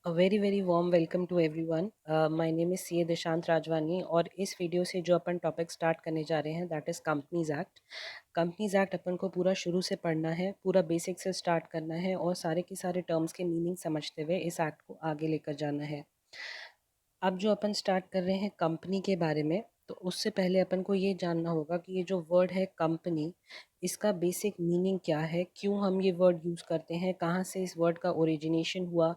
A very very warm welcome to everyone. My name is C A Dishant Rajwani और इस video से जो अपन topic start करने जा रहे हैं that is companies act. Companies act अपन को पूरा शुरू से पढ़ना है, पूरा बेसिक से स्टार्ट करना है और सारे के सारे टर्म्स के मीनिंग समझते हुए इस एक्ट को आगे लेकर जाना है। अब जो अपन स्टार्ट कर रहे हैं कंपनी के बारे में, तो उससे पहले अपन को ये जानना होगा कि ये जो वर्ड है कंपनी, इसका बेसिक मीनिंग क्या है, क्यों हम ये वर्ड यूज़ करते हैं, कहाँ से इस वर्ड का ओरिजिनेशन हुआ,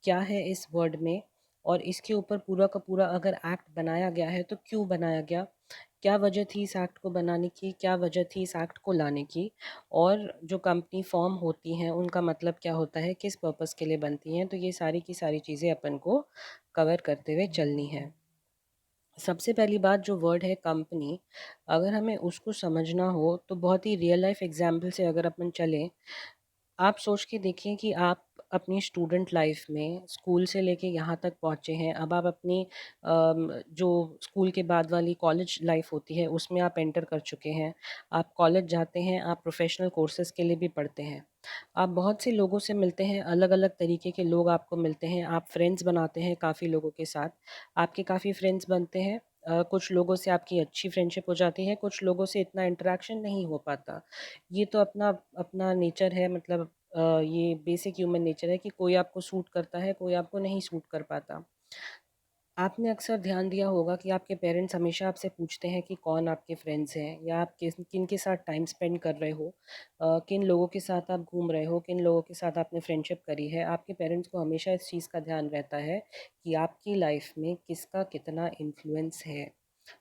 क्या है इस वर्ड में, और इसके ऊपर पूरा का पूरा अगर एक्ट बनाया गया है तो क्यों बनाया गया, क्या वजह थी इस एक्ट को बनाने की, क्या वजह थी इस एक्ट को लाने की, और जो कंपनी फॉर्म होती हैं उनका मतलब क्या होता है, किस पर्पस के लिए बनती हैं। तो ये सारी की सारी चीज़ें अपन को कवर करते हुए चलनी है। सबसे पहली बात, जो वर्ड है कंपनी, अगर हमें उसको समझना हो तो बहुत ही रियल लाइफ एग्जाम्पल से अगर अपन चलें, आप सोच के देखिए कि आप अपनी स्टूडेंट लाइफ में स्कूल से लेके यहाँ तक पहुँचे हैं। अब आप अपनी जो स्कूल के बाद वाली कॉलेज लाइफ होती है उसमें आप एंटर कर चुके हैं। आप कॉलेज जाते हैं, आप प्रोफेशनल कोर्सेज़ के लिए भी पढ़ते हैं। आप बहुत से लोगों से मिलते हैं, अलग अलग तरीके के लोग आपको मिलते हैं, आप फ्रेंड्स बनाते हैं काफ़ी लोगों के साथ। आपके काफ़ी फ्रेंड्स बनते हैं, कुछ लोगों से आपकी अच्छी फ्रेंडशिप हो जाती है, कुछ लोगों से इतना इंटरेक्शन नहीं हो पाता। ये तो अपना अपना नेचर है, मतलब ये बेसिक ह्यूमन नेचर है कि कोई आपको सूट करता है, कोई आपको नहीं सूट कर पाता। आपने अक्सर ध्यान दिया होगा कि आपके पेरेंट्स हमेशा आपसे पूछते हैं कि कौन आपके फ्रेंड्स हैं या आप किन के साथ टाइम स्पेंड कर रहे हो, किन लोगों के साथ आप घूम रहे हो, किन लोगों के साथ आपने फ्रेंडशिप करी है। आपके पेरेंट्स को हमेशा इस चीज़ का ध्यान रहता है कि आपकी लाइफ में किसका कितना इन्फ्लुएंस है।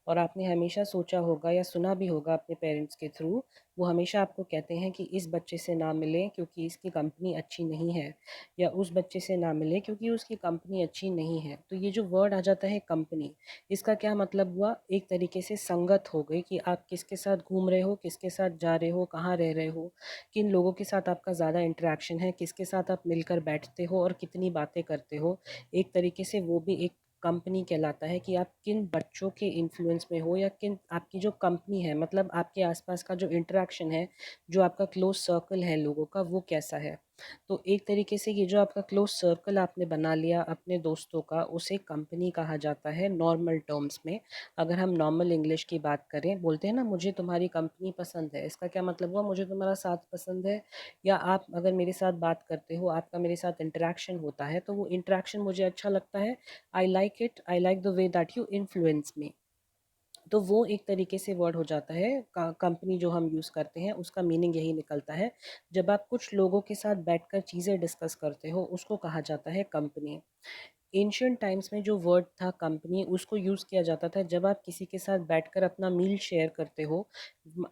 और आपने हमेशा सोचा होगा या सुना भी होगा अपने पेरेंट्स के थ्रू, वो हमेशा आपको कहते हैं कि इस बच्चे से ना मिलें क्योंकि इसकी कंपनी अच्छी नहीं है, या उस बच्चे से ना मिलें क्योंकि उसकी कंपनी अच्छी नहीं है। तो ये जो वर्ड आ जाता है कंपनी, इसका क्या मतलब हुआ, एक तरीके से संगत हो गई कि आप किसके साथ घूम रहे हो, किसके साथ जा रहे हो, कहाँ रह रहे हो, किन लोगों के साथ आपका ज़्यादा इंटरेक्शन है, किसके साथ आप मिलकर बैठते हो और कितनी बातें करते हो। एक तरीके से वो भी एक कंपनी कहलाता है कि आप किन बच्चों के इन्फ्लुएंस में हो, या किन आपकी जो कंपनी है, मतलब आपके आसपास का जो इंटरेक्शन है, जो आपका क्लोज सर्कल है लोगों का, वो कैसा है। तो एक तरीके से ये जो आपका क्लोज सर्कल आपने बना लिया अपने दोस्तों का, उसे कंपनी कहा जाता है नॉर्मल टर्म्स में। अगर हम नॉर्मल इंग्लिश की बात करें, बोलते हैं ना मुझे तुम्हारी कंपनी पसंद है, इसका क्या मतलब हुआ, मुझे तुम्हारा साथ पसंद है, या आप अगर मेरे साथ बात करते हो, आपका मेरे साथ इंटरेक्शन होता है तो वो इंटरेक्शन मुझे अच्छा लगता है। I like it, I like the way that you influence me. तो वो एक तरीके से वर्ड हो जाता है कंपनी जो हम यूज़ करते हैं, उसका मीनिंग यही निकलता है। जब आप कुछ लोगों के साथ बैठकर चीज़ें डिस्कस करते हो उसको कहा जाता है कंपनी। एंशियंट टाइम्स में जो वर्ड था कंपनी, उसको यूज़ किया जाता था जब आप किसी के साथ बैठकर अपना मील शेयर करते हो।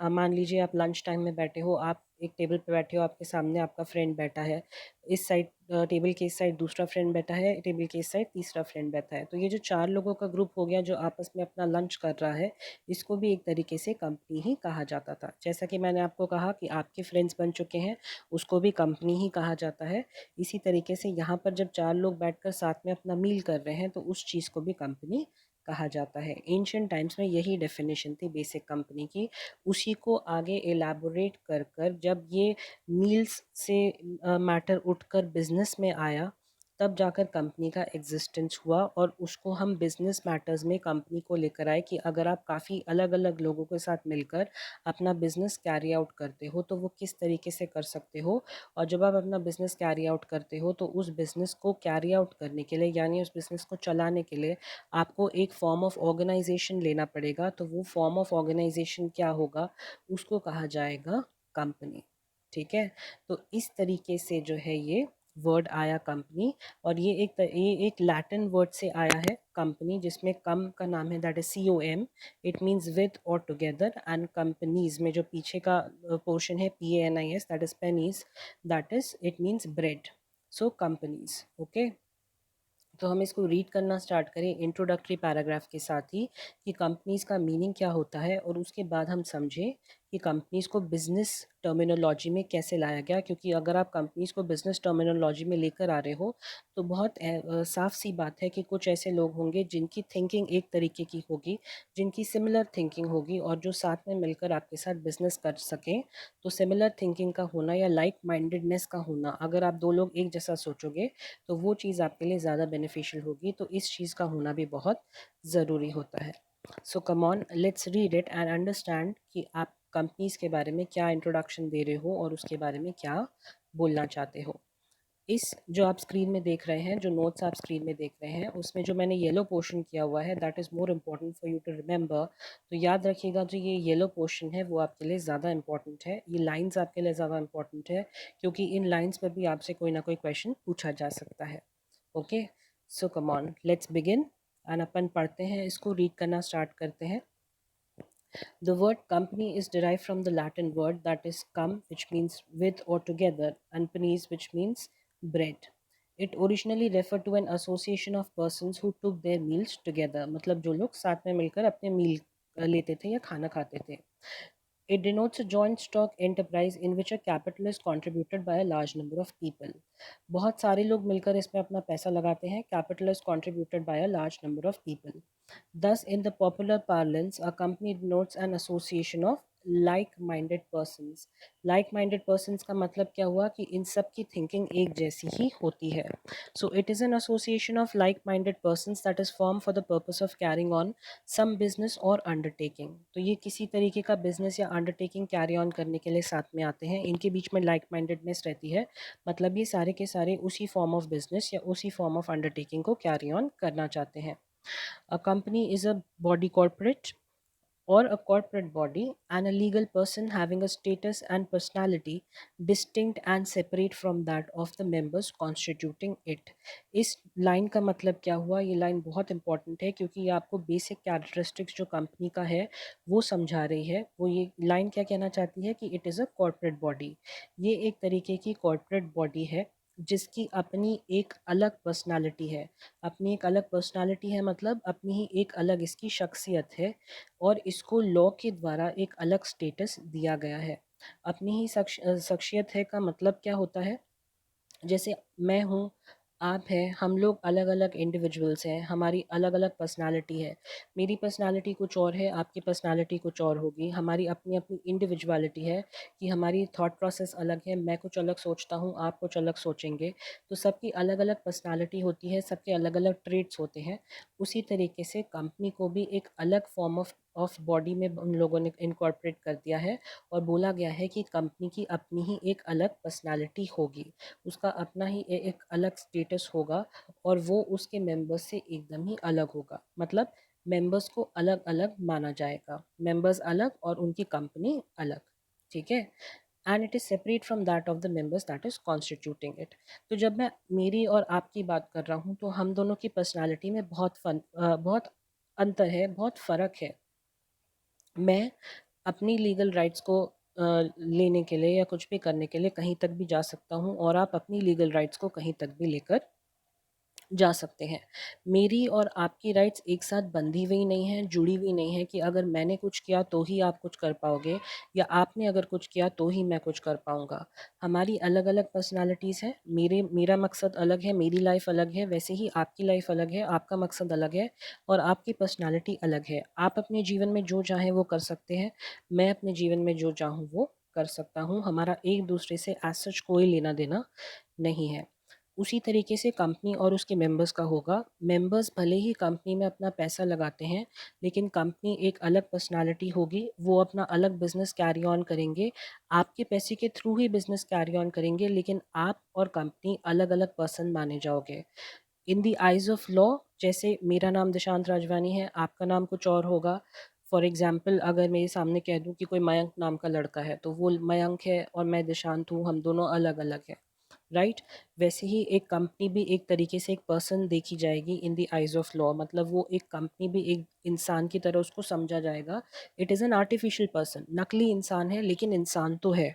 मान लीजिए आप लंच टाइम में बैठे हो, आप एक टेबल पे बैठे हो, आपके सामने आपका फ्रेंड बैठा है, इस साइड टेबल के इस साइड दूसरा फ्रेंड बैठा है, टेबल के इस साइड तीसरा फ्रेंड बैठा है। तो ये जो चार लोगों का ग्रुप हो गया जो आपस में अपना लंच कर रहा है, इसको भी एक तरीके से कंपनी ही कहा जाता था। जैसा कि मैंने आपको कहा कि आपके फ्रेंड्स बन चुके हैं, उसको भी कंपनी ही कहा जाता है। इसी तरीके से यहाँ पर जब चार लोग बैठकर साथ में अपना मील कर रहे हैं तो उस चीज़ को भी कंपनी कहा जाता है। एंशियंट टाइम्स में यही डेफिनेशन थी बेसिक कंपनी की। उसी को आगे एलैबोरेट कर कर जब ये मील्स से मैटर उठकर बिजनेस में आया, तब जाकर कंपनी का एग्जिस्टेंस हुआ, और उसको हम बिजनेस मैटर्स में कंपनी को लेकर आए कि अगर आप काफ़ी अलग अलग लोगों के साथ मिलकर अपना बिजनेस कैरी आउट करते हो तो वो किस तरीके से कर सकते हो। और जब आप अपना बिज़नेस कैरी आउट करते हो तो उस बिज़नेस को कैरी आउट करने के लिए, यानी उस बिज़नेस को चलाने के लिए, आपको एक फॉर्म ऑफ ऑर्गेनाइजेशन लेना पड़ेगा। तो वो फॉर्म ऑफ ऑर्गेनाइजेशन क्या होगा, उसको कहा जाएगा कंपनी। ठीक है। तो इस तरीके से जो है ये वर्ड आया कंपनी। और ये एक लैटिन वर्ड से आया है कंपनी, जिसमें कम का नाम है, that is COM। It means with और टुगेदर, एंड कंपनीज में जो पीछे का पोर्शन है PANIS, that is pennies, that is it means bread. So companies, okay. तो हम इसको रीड करना स्टार्ट करें इंट्रोडक्टरी पैराग्राफ के साथ ही, कि कंपनीज का मीनिंग क्या होता है, और उसके बाद हम समझें कि कंपनीज़ को बिज़नेस टर्मिनोलॉजी में कैसे लाया गया, क्योंकि अगर आप कंपनीज़ को बिज़नेस टर्मिनोलॉजी में लेकर आ रहे हो तो बहुत साफ सी बात है कि कुछ ऐसे लोग होंगे जिनकी थिंकिंग एक तरीके की होगी, जिनकी सिमिलर थिंकिंग होगी और जो साथ में मिलकर आपके साथ बिज़नेस कर सकें। तो सिमिलर थिंकिंग का होना या लाइक माइंडेडनेस का होना, अगर आप दो लोग एक जैसा सोचोगे तो वो चीज़ आपके लिए ज़्यादा बेनिफिशियल होगी। तो इस चीज़ का होना भी बहुत ज़रूरी होता है। So come on, let's read it and understand कि आप कंपनीज के बारे में क्या इंट्रोडक्शन दे रहे हो और उसके बारे में क्या बोलना चाहते हो। इस जो आप स्क्रीन में देख रहे हैं, जो नोट्स आप स्क्रीन में देख रहे हैं, उसमें जो मैंने येलो पोर्शन किया हुआ है, that is more important for you to remember. तो याद रखिएगा, जो ये येलो पोर्शन है वो आपके लिए ज़्यादा इंपॉर्टेंट है, ये लाइंस आपके लिए ज़्यादा इंपॉर्टेंट है, क्योंकि इन लाइंस पर भी आपसे कोई ना कोई क्वेश्चन पूछा जा सकता है। Okay, so come on, let's begin and अपन पढ़ते हैं, इसको रीड करना स्टार्ट करते हैं। The word company is derived from the Latin word that is cum, which means with or together, and panis, which means bread. It originally referred to an association of persons who took their meals together. मतलब जो लोग साथ में मिलकर अपने मील लेते थे या खाना खाते थे. It denotes a joint stock enterprise in which a capital is contributed by a large number of people. बहुत सारे लोग मिलकर इसमें अपना पैसा लगाते हैं. Capital is contributed by a large number of people. Thus, in the popular parlance, a company denotes an association of like-minded persons. Like-minded persons का मतलब क्या हुआ कि इन सब की thinking एक जैसी ही होती है. So, it is an association of like-minded persons that is formed for the purpose of carrying on some business or undertaking. तो ये किसी तरीके का business या undertaking carry on करने के लिए साथ में आते हैं. इनके बीच में like-mindedness रहती है, मतलब ये सारे के सारे उसी form of business या उसी form of undertaking को carry on करना चाहते हैं. A company is a body corporate or a corporate body and a legal person having a status and personality distinct and separate from that of the members constituting it. इस line का मतलब क्या हुआ? ये line बहुत important है क्योंकि ये आपको बेसिक कैरेक्टरिस्टिक्स जो कंपनी का है वो समझा रही है. वो ये लाइन क्या कहना चाहती है कि it is a corporate body. ये एक तरीके की कॉर्पोरेट बॉडी है जिसकी अपनी एक अलग पर्सनालिटी है. अपनी एक अलग पर्सनालिटी है मतलब अपनी ही एक अलग इसकी शख्सियत है और इसको लॉ के द्वारा एक अलग स्टेटस दिया गया है. अपनी ही शख्सियत है का मतलब क्या होता है? जैसे मैं हूँ, आप हैं, हम लोग अलग अलग इंडिविजुअल्स हैं, हमारी अलग अलग पर्सनालिटी है. मेरी पर्सनालिटी कुछ और है, आपकी पर्सनालिटी कुछ और होगी. हमारी अपनी अपनी इंडिविजुअलिटी है कि हमारी थॉट प्रोसेस अलग है. मैं कुछ अलग सोचता हूँ, आप कुछ अलग सोचेंगे. तो सबकी अलग अलग पर्सनालिटी होती है, सबके अलग अलग ट्रेट्स होते हैं. उसी तरीके से कंपनी को भी एक अलग फॉर्म ऑफ बॉडी में उन लोगों ने इनकॉर्पोरेट कर दिया है और बोला गया है कि कंपनी की अपनी ही एक अलग पर्सनालिटी होगी, उसका अपना ही एक अलग स्टेटस होगा और वो उसके मेंबर्स से एकदम ही अलग होगा. मतलब मेंबर्स को अलग अलग माना जाएगा, मेंबर्स अलग और उनकी कंपनी अलग. ठीक है, and it is separate from that of the members that is constituting it. तो जब मैं मेरी और आपकी बात कर रहा हूँ तो हम दोनों की पर्सनालिटी में बहुत अंतर है, बहुत फ़र्क है. मैं अपनी लीगल राइट्स को लेने के लिए या कुछ भी करने के लिए कहीं तक भी जा सकता हूँ और आप अपनी लीगल राइट्स को कहीं तक भी लेकर जा सकते हैं. मेरी और आपकी राइट्स एक साथ बंधी हुई नहीं हैं, जुड़ी हुई नहीं है कि अगर मैंने कुछ किया तो ही आप कुछ कर पाओगे या आपने अगर कुछ किया तो ही मैं कुछ कर पाऊँगा. हमारी अलग-अलग पर्सनैलिटीज़ हैं. मेरा मकसद अलग है, मेरी लाइफ़ अलग है, वैसे ही आपकी लाइफ़ अलग है, आपका मकसद अलग है और आपकी पर्सनैलिटी अलग है. आप अपने जीवन में जो चाहें वो कर सकते हैं, मैं अपने जीवन में जो चाहूँ वो कर सकता हूँ. हमारा एक-दूसरे से एज़ सच कोई लेना-देना नहीं है. उसी तरीके से कंपनी और उसके मेंबर्स का होगा. मेंबर्स भले ही कंपनी में अपना पैसा लगाते हैं, लेकिन कंपनी एक अलग पर्सनालिटी होगी, वो अपना अलग बिजनेस कैरी ऑन करेंगे, आपके पैसे के through he business carry on करेंगे, लेकिन आप और कंपनी अलग अलग पर्सन माने जाओगे. इन दी आइज़ ऑफ लॉ, जैसे मेरा नाम दिशांत राजवानी है, आपका नाम कुछ और होगा. फॉर एग्ज़ाम्पल, अगर मेरे सामने कह दूँ कि कोई मयंक नाम का लड़का है, तो वो मयंक है और मैं दिशांत हूँ, हम दोनों अलग अलग हैं. राइट? वैसे ही एक कंपनी भी एक तरीके से एक पर्सन देखी जाएगी in the eyes of law. मतलब वो एक कंपनी भी एक इंसान की तरह उसको समझा जाएगा. It is an artificial person, नकली इंसान है लेकिन इंसान तो है.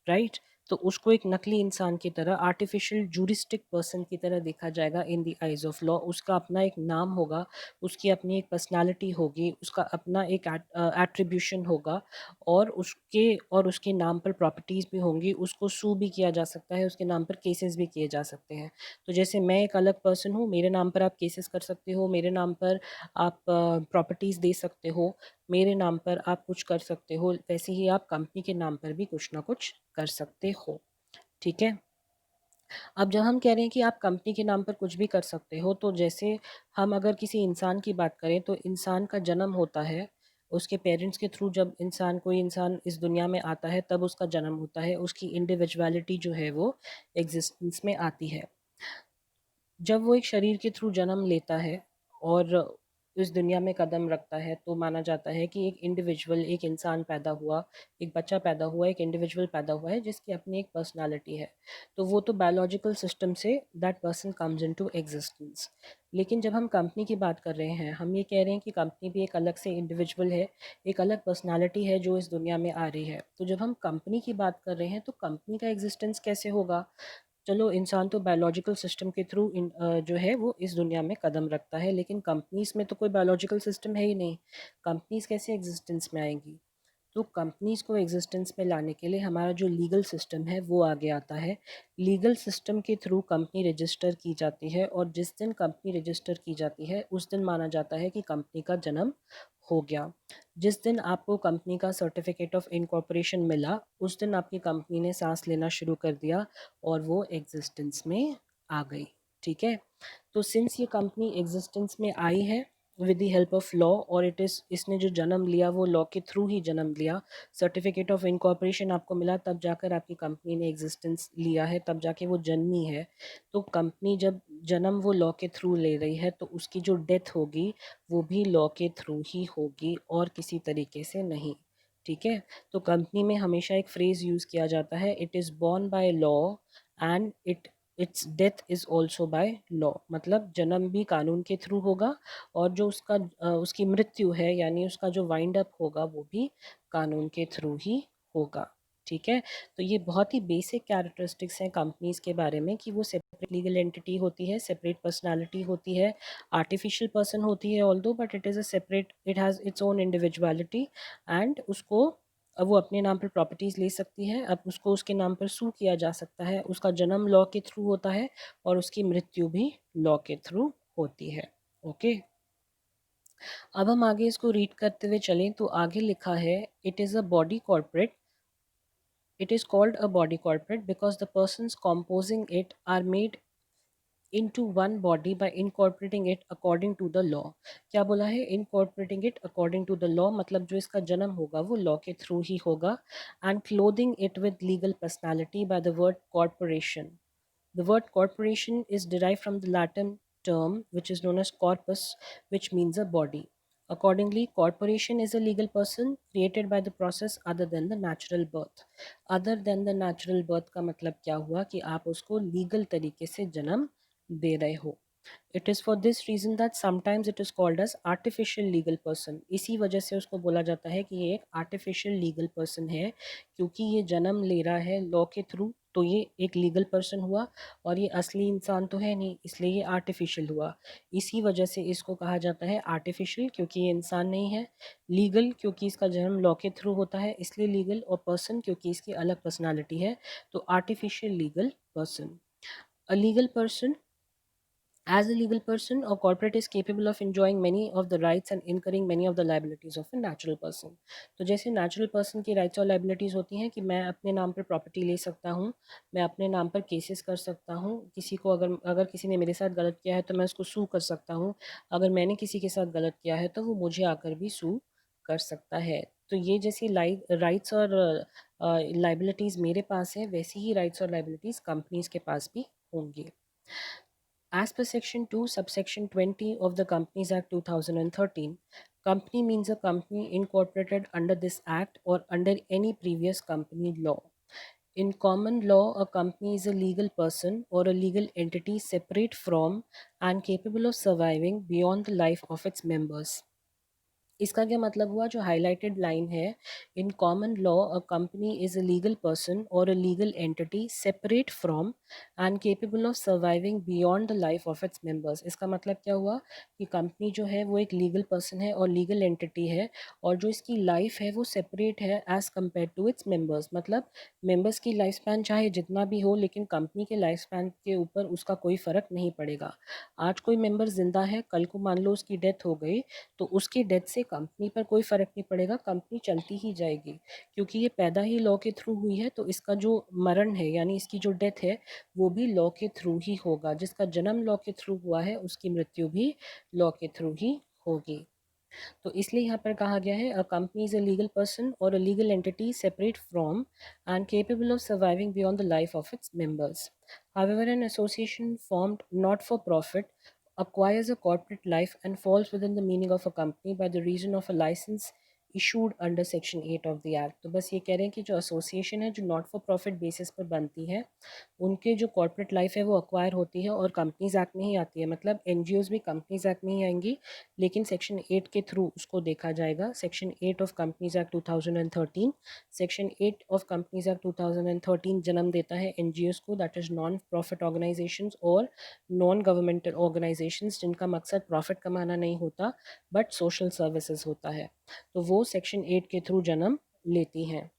राइट? तो उसको एक नकली इंसान की तरह, आर्टिफिशियल जूरिस्टिक पर्सन की तरह देखा जाएगा in the eyes of law. उसका अपना एक नाम होगा, उसकी अपनी एक पर्सनालिटी होगी, उसका अपना एक एट्रीब्यूशन होगा, और उसके नाम पर प्रॉपर्टीज़ भी होंगी। उसको सू भी किया जा सकता है, उसके नाम पर केसेस भी किए जा सकते हैं। तो जैसे मैं एक अलग पर्सन हूँ, मेरे नाम पर आप केसेस कर सकते हो, मेरे नाम पर आप प्रॉपर्टीज़ दे सकते हो, मेरे नाम पर आप कुछ कर सकते हो, वैसे ही आप कंपनी के नाम पर भी कुछ ना कुछ कर सकते हो। ठीक है। अब जब हम कह रहे हैं कि आप कंपनी के नाम पर कुछ भी कर सकते हो, तो जैसे हम अगर किसी इंसान की बात करें, तो इंसान का जन्म होता है उसके पेरेंट्स के थ्रू। जब कोई इंसान इस दुनिया में आता है तब उसका जन्म होता है, उसकी इंडिविजुअलिटी जो है वो एग्जिस्टेंस में आती है। जब वो एक शरीर के थ्रू जन्म लेता है और इस दुनिया में कदम रखता है, तो माना जाता है कि एक इंडिविजुअल, एक इंसान पैदा हुआ, एक बच्चा पैदा हुआ, एक इंडिविजुअल पैदा हुआ है जिसकी अपनी एक पर्सनालिटी है। तो वो तो biological system say that person comes into existence. लेकिन जब हम कंपनी की बात कर रहे हैं, हम ये कह रहे हैं कि कंपनी भी एक अलग से इंडिविजुअल है, एक अलग पर्सनालिटी है जो इस दुनिया में आ रही है। तो जब हम कंपनी की बात कर रहे हैं, तो कंपनी का एग्जिस्टेंस कैसे होगा? चलो, इंसान तो बायोलॉजिकल सिस्टम के थ्रू जो है वो इस दुनिया में कदम रखता है, लेकिन कंपनीज में तो कोई बायोलॉजिकल सिस्टम है ही नहीं। कंपनीज कैसे एग्जिस्टेंस में आएंगी? तो कंपनीज को एग्जिस्टेंस में लाने के लिए हमारा जो लीगल सिस्टम है वो आगे आता है। लीगल सिस्टम के थ्रू कंपनी रजिस्टर की जाती है, और जिस दिन कंपनी रजिस्टर की जाती है उस दिन माना जाता है कि कंपनी का जन्म हो गया। जिस दिन आपको कंपनी का सर्टिफिकेट ऑफ इनकॉर्पोरेशन मिला, उस दिन आपकी कंपनी ने सांस लेना शुरू कर दिया और वो एग्जिस्टेंस में आ गई। ठीक है। तो सिंस ये कंपनी एग्जिस्टेंस में आई है with the help of law, और इसने जो जन्म लिया वो लॉ के थ्रू ही जन्म लिया। सर्टिफिकेट ऑफ इनकॉर्पोरेशन आपको मिला, तब जाकर आपकी कंपनी ने एग्जिस्टेंस लिया है, तब जाके वो जन्मी है। तो कंपनी जब जन्म वो लॉ के थ्रू ले रही है, तो उसकी जो डेथ होगी वो भी लॉ के थ्रू ही होगी और किसी तरीके से नहीं। ठीक है। तो कंपनी में हमेशा एक फ्रेज़ यूज़ किया जाता है, it is born by law and it's death is also by law. मतलब जन्म भी कानून के थ्रू होगा, और जो उसकी मृत्यु है, यानी उसका जो वाइंड अप होगा, वो भी कानून के थ्रू ही होगा। ठीक है। तो ये बहुत ही बेसिक कैरेक्टरिस्टिक्स हैं कंपनीज के बारे में, कि वो सेपरेट लीगल एंटिटी होती है, सेपरेट पर्सनालिटी होती है, आर्टिफिशियल पर्सन होती है although, but it is a separate, it has its own individuality. And उसको, अब वो अपने नाम पर प्रॉपर्टीज़ ले सकती है, अब उसको उसके नाम पर सू किया जा सकता है, उसका जन्म लॉ के थ्रू होता है और उसकी मृत्यु भी लॉ के थ्रू होती है। ओके। अब हम आगे इसको रीड करते हुए चलें, तो आगे लिखा है, it is a body corporate. It is called a body corporate because the persons composing it are made into one body by incorporating it according to the law। क्या बोला है? incorporating it according to the law, मतलब जो इसका जन्म होगा वो law के थ्रू ही होगा। and clothing it with legal personality by the word corporation। The word corporation is derived from the Latin term which is known as corpus, which means a body. Accordingly, corporation is a legal person created by the process other than the natural birth। Other than the natural birth का मतलब क्या हुआ कि आप उसको legal तरीके से जन्म दे रहे हो। It is for this reason that sometimes it is called as artificial legal person. इसी वजह से उसको बोला जाता है कि ये एक आर्टिफिशियल लीगल पर्सन है, क्योंकि ये जन्म ले रहा है लॉ के थ्रू, तो ये एक लीगल पर्सन हुआ, और ये असली इंसान तो है नहीं, इसलिए ये आर्टिफिशियल हुआ। इसी वजह से इसको कहा जाता है आर्टिफिशियल, क्योंकि ये इंसान नहीं है। लीगल, क्योंकि इसका जन्म लॉ के थ्रू होता है इसलिए लीगल, और पर्सन क्योंकि इसकी अलग पर्सनालिटी है, तो artificial legal person. A legal person, as a legal person, a corporate is capable of enjoying many of the rights and incurring many of the liabilities of a natural person। तो जैसे natural person की rights और liabilities होती हैं कि मैं अपने नाम पर प्रॉपर्टी ले सकता हूँ, मैं अपने नाम पर केसेस कर सकता हूँ, किसी को अगर अगर किसी ने मेरे साथ गलत किया है तो मैं उसको सू कर सकता हूँ, अगर मैंने किसी के साथ गलत किया है तो वो मुझे आकर भी सू कर सकता है। तो ये जैसी राइट्स और लाइबिलिटीज़ मेरे पास है, वैसी ही राइट्स और लाइबिलिटीज़ कंपनीज के पास भी होंगी। As per Section 2, subsection 20 of the Companies Act 2013, company means a company incorporated under this act or under any previous company law. In common law, a company is a legal person or a legal entity separate from and capable of surviving beyond the life of its members. इसका क्या मतलब हुआ? जो highlighted line है, in common law a company is a legal person or a legal entity separate from and capable of surviving beyond the life of its members. इसका मतलब क्या हुआ कि कंपनी जो है वो एक लीगल पर्सन है और लीगल एंटिटी है, और जो इसकी लाइफ है वो सेपरेट है as compare to its members. मतलब मेंबर्स की लाइफ स्पैन चाहे जितना भी हो, लेकिन कंपनी के लाइफ स्पैन के ऊपर उसका कोई फ़र्क नहीं पड़ेगा। आज कोई मेंबर ज़िंदा है, कल को मान लो उसकी डेथ हो गई, तो उसकी डेथ से कंपनी पर कोई फ़र्क नहीं पड़ेगा, कंपनी चलती ही जाएगी। क्योंकि ये पैदा ही लॉ के थ्रू हुई है, तो इसका जो मरण है यानी इसकी जो डेथ है वो भी लॉ के थ्रू ही होगा। जिसका जन्म लॉ के थ्रू हुआ है उसकी मृत्यु भी लॉ के थ्रू ही होगी। तो इसलिए यहाँ पर कहा गया है, a company is a legal person or a legal entity separate from and capable of surviving beyond the life of its members. However, an association formed not for profit acquires a corporate life and falls within the meaning of a company by the reason of a license issued under section 8 of the act. तो बस ये कह रहे हैं कि जो association है जो नॉट फॉर प्रॉफिट बेसिस पर बनती है, उनके जो कॉर्पोरेट लाइफ है वो अक्वायर होती है और कंपनीज एक्ट में ही आती है। मतलब एनजीओज भी कंपनीज एक्ट में ही आएंगी, लेकिन सेक्शन 8 के थ्रू उसको देखा जाएगा। Section 8 of companies act 2013, section 8 of companies act 2013 जन्म देता है एनजीओज को, that is non profit organisations और नॉन गवर्नमेंटल ऑर्गेनाइजेशंस जिनका मकसद प्रॉफिट कमाना नहीं होता बट सोशल सर्विसेज होता है। तो वो सेक्शन 8 के थ्रू जन्म लेती हैं।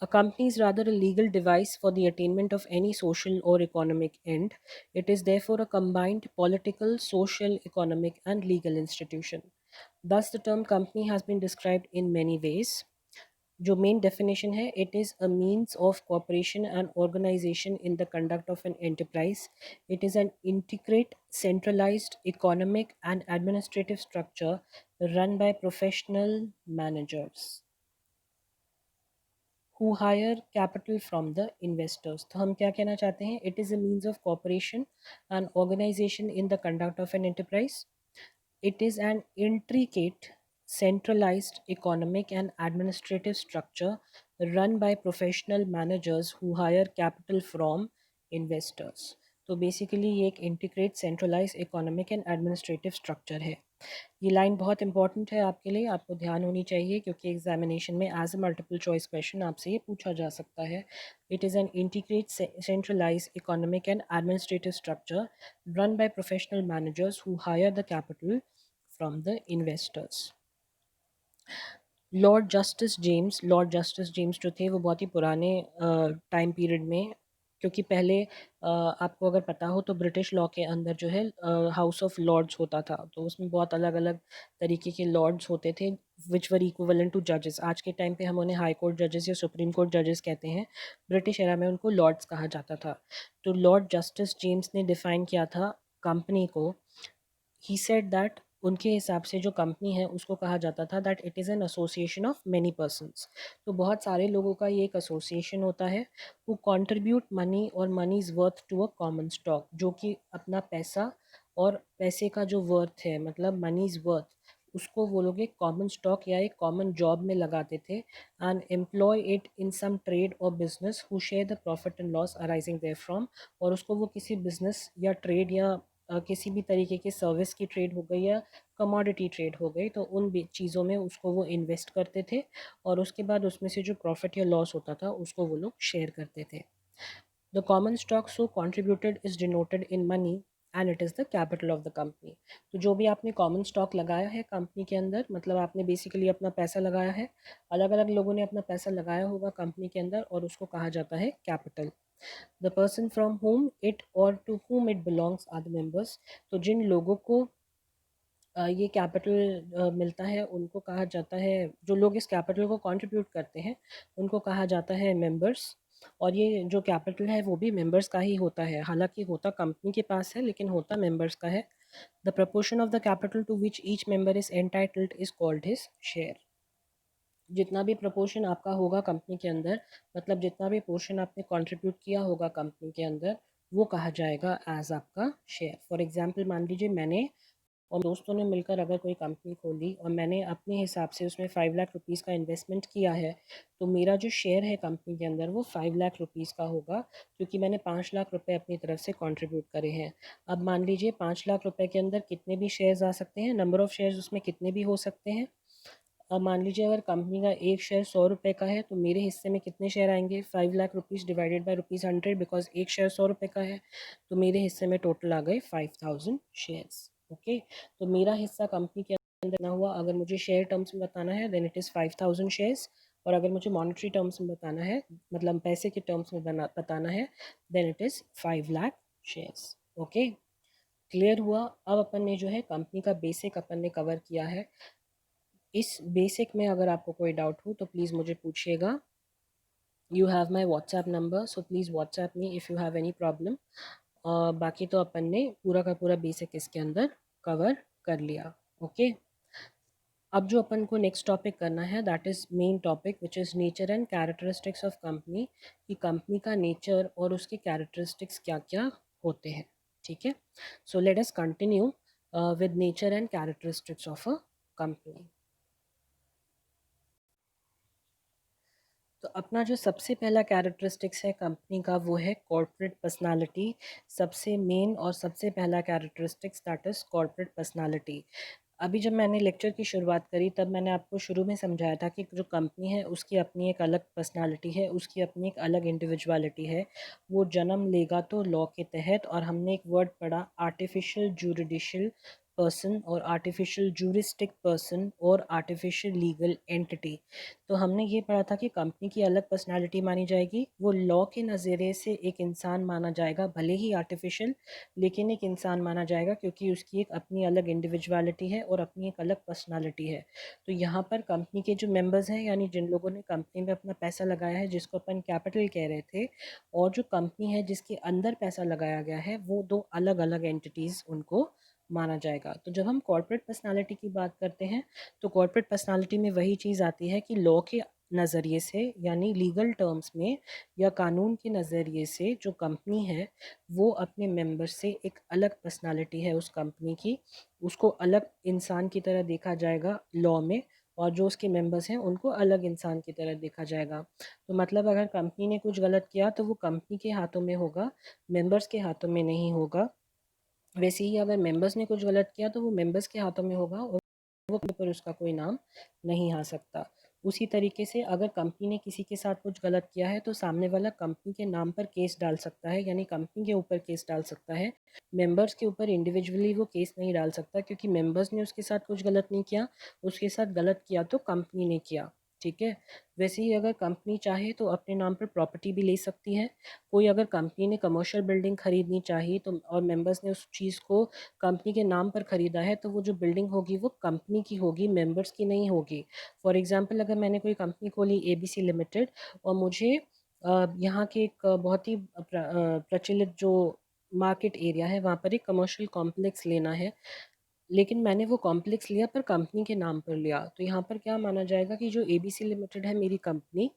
A company is rather a legal device for the attainment of any social or economic end. It is therefore a combined political, social, economic, and legal institution. Thus, the term company has been described in many ways. जो main definition है, it is a means of cooperation and organisation in the conduct of an enterprise. It is an integrate centralised economic and administrative structure run by professional managers who hire capital from the investors। तो हम क्या कहना चाहते हैं? It is a means of cooperation and organisation in the conduct of an enterprise. It is an intricate, centralized economic and administrative structure run by professional managers who hire capital from investors। तो basically ये एक integrate centralise economic and administrative structure है। ये line बहुत important है आपके लिए, आपको ध्यान होनी चाहिए, क्योंकि एग्जामिनेशन में as a multiple choice question आपसे ये पूछा जा सकता है। It is an integrate centralise economic and administrative structure run by professional managers who hire the capital from the investors. Lord justice James जो थे वो बहुत ही पुराने टाइम पीरियड में, क्योंकि पहले आपको अगर पता हो तो ब्रिटिश लॉ के अंदर जो है हाउस ऑफ लॉर्ड्स होता था, तो उसमें बहुत अलग अलग तरीके के लॉर्ड्स होते थे विच वर इक्विवेलेंट टू जजेस। आज के टाइम पे हम उन्हें हाई कोर्ट जजेस या सुप्रीम कोर्ट जजेस कहते हैं, ब्रिटिश एरा में उनको लॉर्ड्स कहा जाता था। तो लॉर्ड जस्टिस जेम्स ने डिफ़ाइन किया था कंपनी को। ही सेड दैट उनके हिसाब से जो कंपनी है उसको कहा जाता था that it is an association of many persons. तो बहुत सारे लोगों का ये एक एसोसिएशन होता है, वो कंट्रीब्यूट मनी और money is worth to a common stock, जो कि अपना पैसा और पैसे का जो वर्थ है, मतलब मनी इज़ वर्थ, उसको वो लोग एक कॉमन स्टॉक या एक कॉमन जॉब में लगाते थे and employ it in some trade or business who share the profit and loss arising therefrom. और उसको वो किसी बिजनेस या ट्रेड या किसी भी तरीके की सर्विस की ट्रेड हो गई या कमोडिटी ट्रेड हो गई, तो उन चीज़ों में उसको वो इन्वेस्ट करते थे और उसके बाद उसमें से जो प्रॉफिट या लॉस होता था उसको वो लोग शेयर करते थे। The common stock so contributed is denoted in money and it is the capital of the company. तो जो भी आपने कॉमन स्टॉक लगाया है कंपनी के अंदर, मतलब आपने बेसिकली अपना पैसा लगाया है, अलग अलग लोगों ने अपना पैसा लगाया होगा कंपनी के अंदर, और उसको कहा जाता है capital. The person from whom it or to whom it belongs are the members. तो जिन लोगों को ये कैपिटल मिलता है उनको कहा जाता है, जो लोग इस कैपिटल को कंट्रीब्यूट करते हैं उनको कहा जाता है मेंबर्स। और ये जो कैपिटल है वो भी मेंबर्स का ही होता है, हालांकि होता कंपनी के पास है लेकिन होता मेंबर्स का है। The proportion of the capital to which each member is entitled is called his share. जितना भी प्रपोर्शन आपका होगा कंपनी के अंदर, मतलब जितना भी पोर्शन आपने कंट्रीब्यूट किया होगा कंपनी के अंदर, वो कहा जाएगा एज आपका शेयर। फॉर एग्जांपल मान लीजिए मैंने और दोस्तों ने मिलकर अगर कोई कंपनी खोली और मैंने अपने हिसाब से उसमें 5 लाख रुपीज़ का इन्वेस्टमेंट किया है, तो मेरा जो शेयर है कंपनी के अंदर वो 5 लाख रुपीज़ का होगा, क्योंकि मैंने 5 लाख रुपए अपनी तरफ से कंट्रीब्यूट करे हैं। अब मान लीजिए 5 लाख रुपए के अंदर कितने भी शेयर्स आ सकते हैं, नंबर ऑफ़ शेयर्स उसमें कितने भी हो सकते हैं। अब मान लीजिए अगर कंपनी का एक शेयर 100 रुपये का है, तो मेरे हिस्से में कितने शेयर आएंगे, 5 lakh rupees divided by ₹100, because एक शेयर 100 रुपये का है, तो मेरे हिस्से में टोटल आ गए 5000 शेयर्स। ओके, तो मेरा हिस्सा कंपनी के अंदर ना हुआ। अगर मुझे शेयर टर्म्स में बताना है देन इट इज़ 5000 शेयर्स, और अगर मुझे मॉनेटरी टर्म्स में बताना है, मतलब पैसे के टर्म्स में बताना है, then it is 5 lakh shares. Okay, clear हुआ। अब अपन ने जो है कंपनी का बेसिक अपन ने कवर किया है। इस बेसिक में अगर आपको कोई डाउट हो तो प्लीज़ मुझे पूछिएगा। You have my WhatsApp number, so please WhatsApp me if you have any problem. बाकी तो अपन ने पूरा का पूरा बेसिक इसके अंदर कवर कर लिया। ओके, अब जो अपन को नेक्स्ट टॉपिक करना है that is main topic which is nature and characteristics of company, कि कंपनी का नेचर और उसके कैरेक्टरिस्टिक्स क्या क्या होते हैं। ठीक है, so let us continue with nature and characteristics of a company. तो अपना जो सबसे पहला कैरेक्टरिस्टिक्स है कंपनी का वो है कॉर्पोरेट पर्सनालिटी। सबसे मेन और सबसे पहला characteristics that is corporate personality. अभी जब मैंने लेक्चर की शुरुआत करी तब मैंने आपको शुरू में समझाया था कि जो कंपनी है उसकी अपनी एक अलग पर्सनालिटी है, उसकी अपनी एक अलग इंडिविजुअलिटी है। वो जन्म लेगा तो लॉ के तहत, और हमने एक वर्ड पढ़ा आर्टिफिशियल जुरिडिशल पर्सन और आर्टिफिशियल जूरिस्टिक पर्सन और आर्टिफिशियल लीगल एंटिटी। तो हमने ये पढ़ा था कि कंपनी की अलग पर्सनालिटी मानी जाएगी, वो लॉ के नज़रिए से एक इंसान माना जाएगा, भले ही आर्टिफिशियल, लेकिन एक इंसान माना जाएगा क्योंकि उसकी एक अपनी अलग इंडिविजुअलिटी है और अपनी एक अलग पर्सनालिटी है। तो यहाँ पर कंपनी के जो मेंबर्स हैं, यानी जिन लोगों ने कंपनी में अपना पैसा लगाया है, जिसको अपन कैपिटल कह रहे थे, और जो कंपनी है जिसके अंदर पैसा लगाया गया है, वो दो अलग अलग एंटिटीज़ उनको माना जाएगा। तो जब हम कॉर्पोरेट पर्सनालिटी की बात करते हैं तो कॉर्पोरेट पर्सनालिटी में वही चीज़ आती है कि लॉ के नज़रिए से, यानी लीगल टर्म्स में या कानून के नज़रिए से, जो कंपनी है वो अपने मेंबर से एक अलग पर्सनालिटी है उस कंपनी की, उसको अलग इंसान की तरह देखा जाएगा लॉ में, और जो उसके मेंबर्स हैं उनको अलग इंसान की तरह देखा जाएगा। तो मतलब अगर कंपनी ने कुछ गलत किया तो वो कंपनी के हाथों में होगा, मेंबर्स के हाथों में नहीं होगा। वैसे ही अगर मेंबर्स ने कुछ गलत किया तो वो मेंबर्स के हाथों में होगा और वो पर उसका कोई नाम नहीं आ सकता। उसी तरीके से अगर कंपनी ने किसी के साथ कुछ गलत किया है तो सामने वाला कंपनी के नाम पर केस डाल सकता है, यानी कंपनी के ऊपर केस डाल सकता है। मेंबर्स के ऊपर इंडिविजुअली वो केस नहीं डाल सकता, क्योंकि मेंबर्स ने उसके साथ कुछ गलत नहीं किया, उसके साथ गलत किया तो कंपनी ने किया। ठीक है, वैसे ही अगर कंपनी चाहे तो अपने नाम पर प्रॉपर्टी भी ले सकती है। कोई अगर कंपनी ने कमर्शियल बिल्डिंग खरीदनी चाहिए तो, और मेंबर्स ने उस चीज़ को कंपनी के नाम पर ख़रीदा है, तो वो जो बिल्डिंग होगी वो कंपनी की होगी, मेंबर्स की नहीं होगी। फॉर एग्जांपल अगर मैंने कोई कंपनी खोली एबीसी लिमिटेड, और मुझे यहाँ के एक बहुत ही प्रचलित जो मार्केट एरिया है वहाँ पर एक कमर्शियल कॉम्प्लेक्स लेना है, लेकिन मैंने वो कॉम्प्लेक्स लिया पर कंपनी के नाम पर लिया, तो यहाँ पर क्या माना जाएगा कि जो एबीसी लिमिटेड है मेरी कंपनी,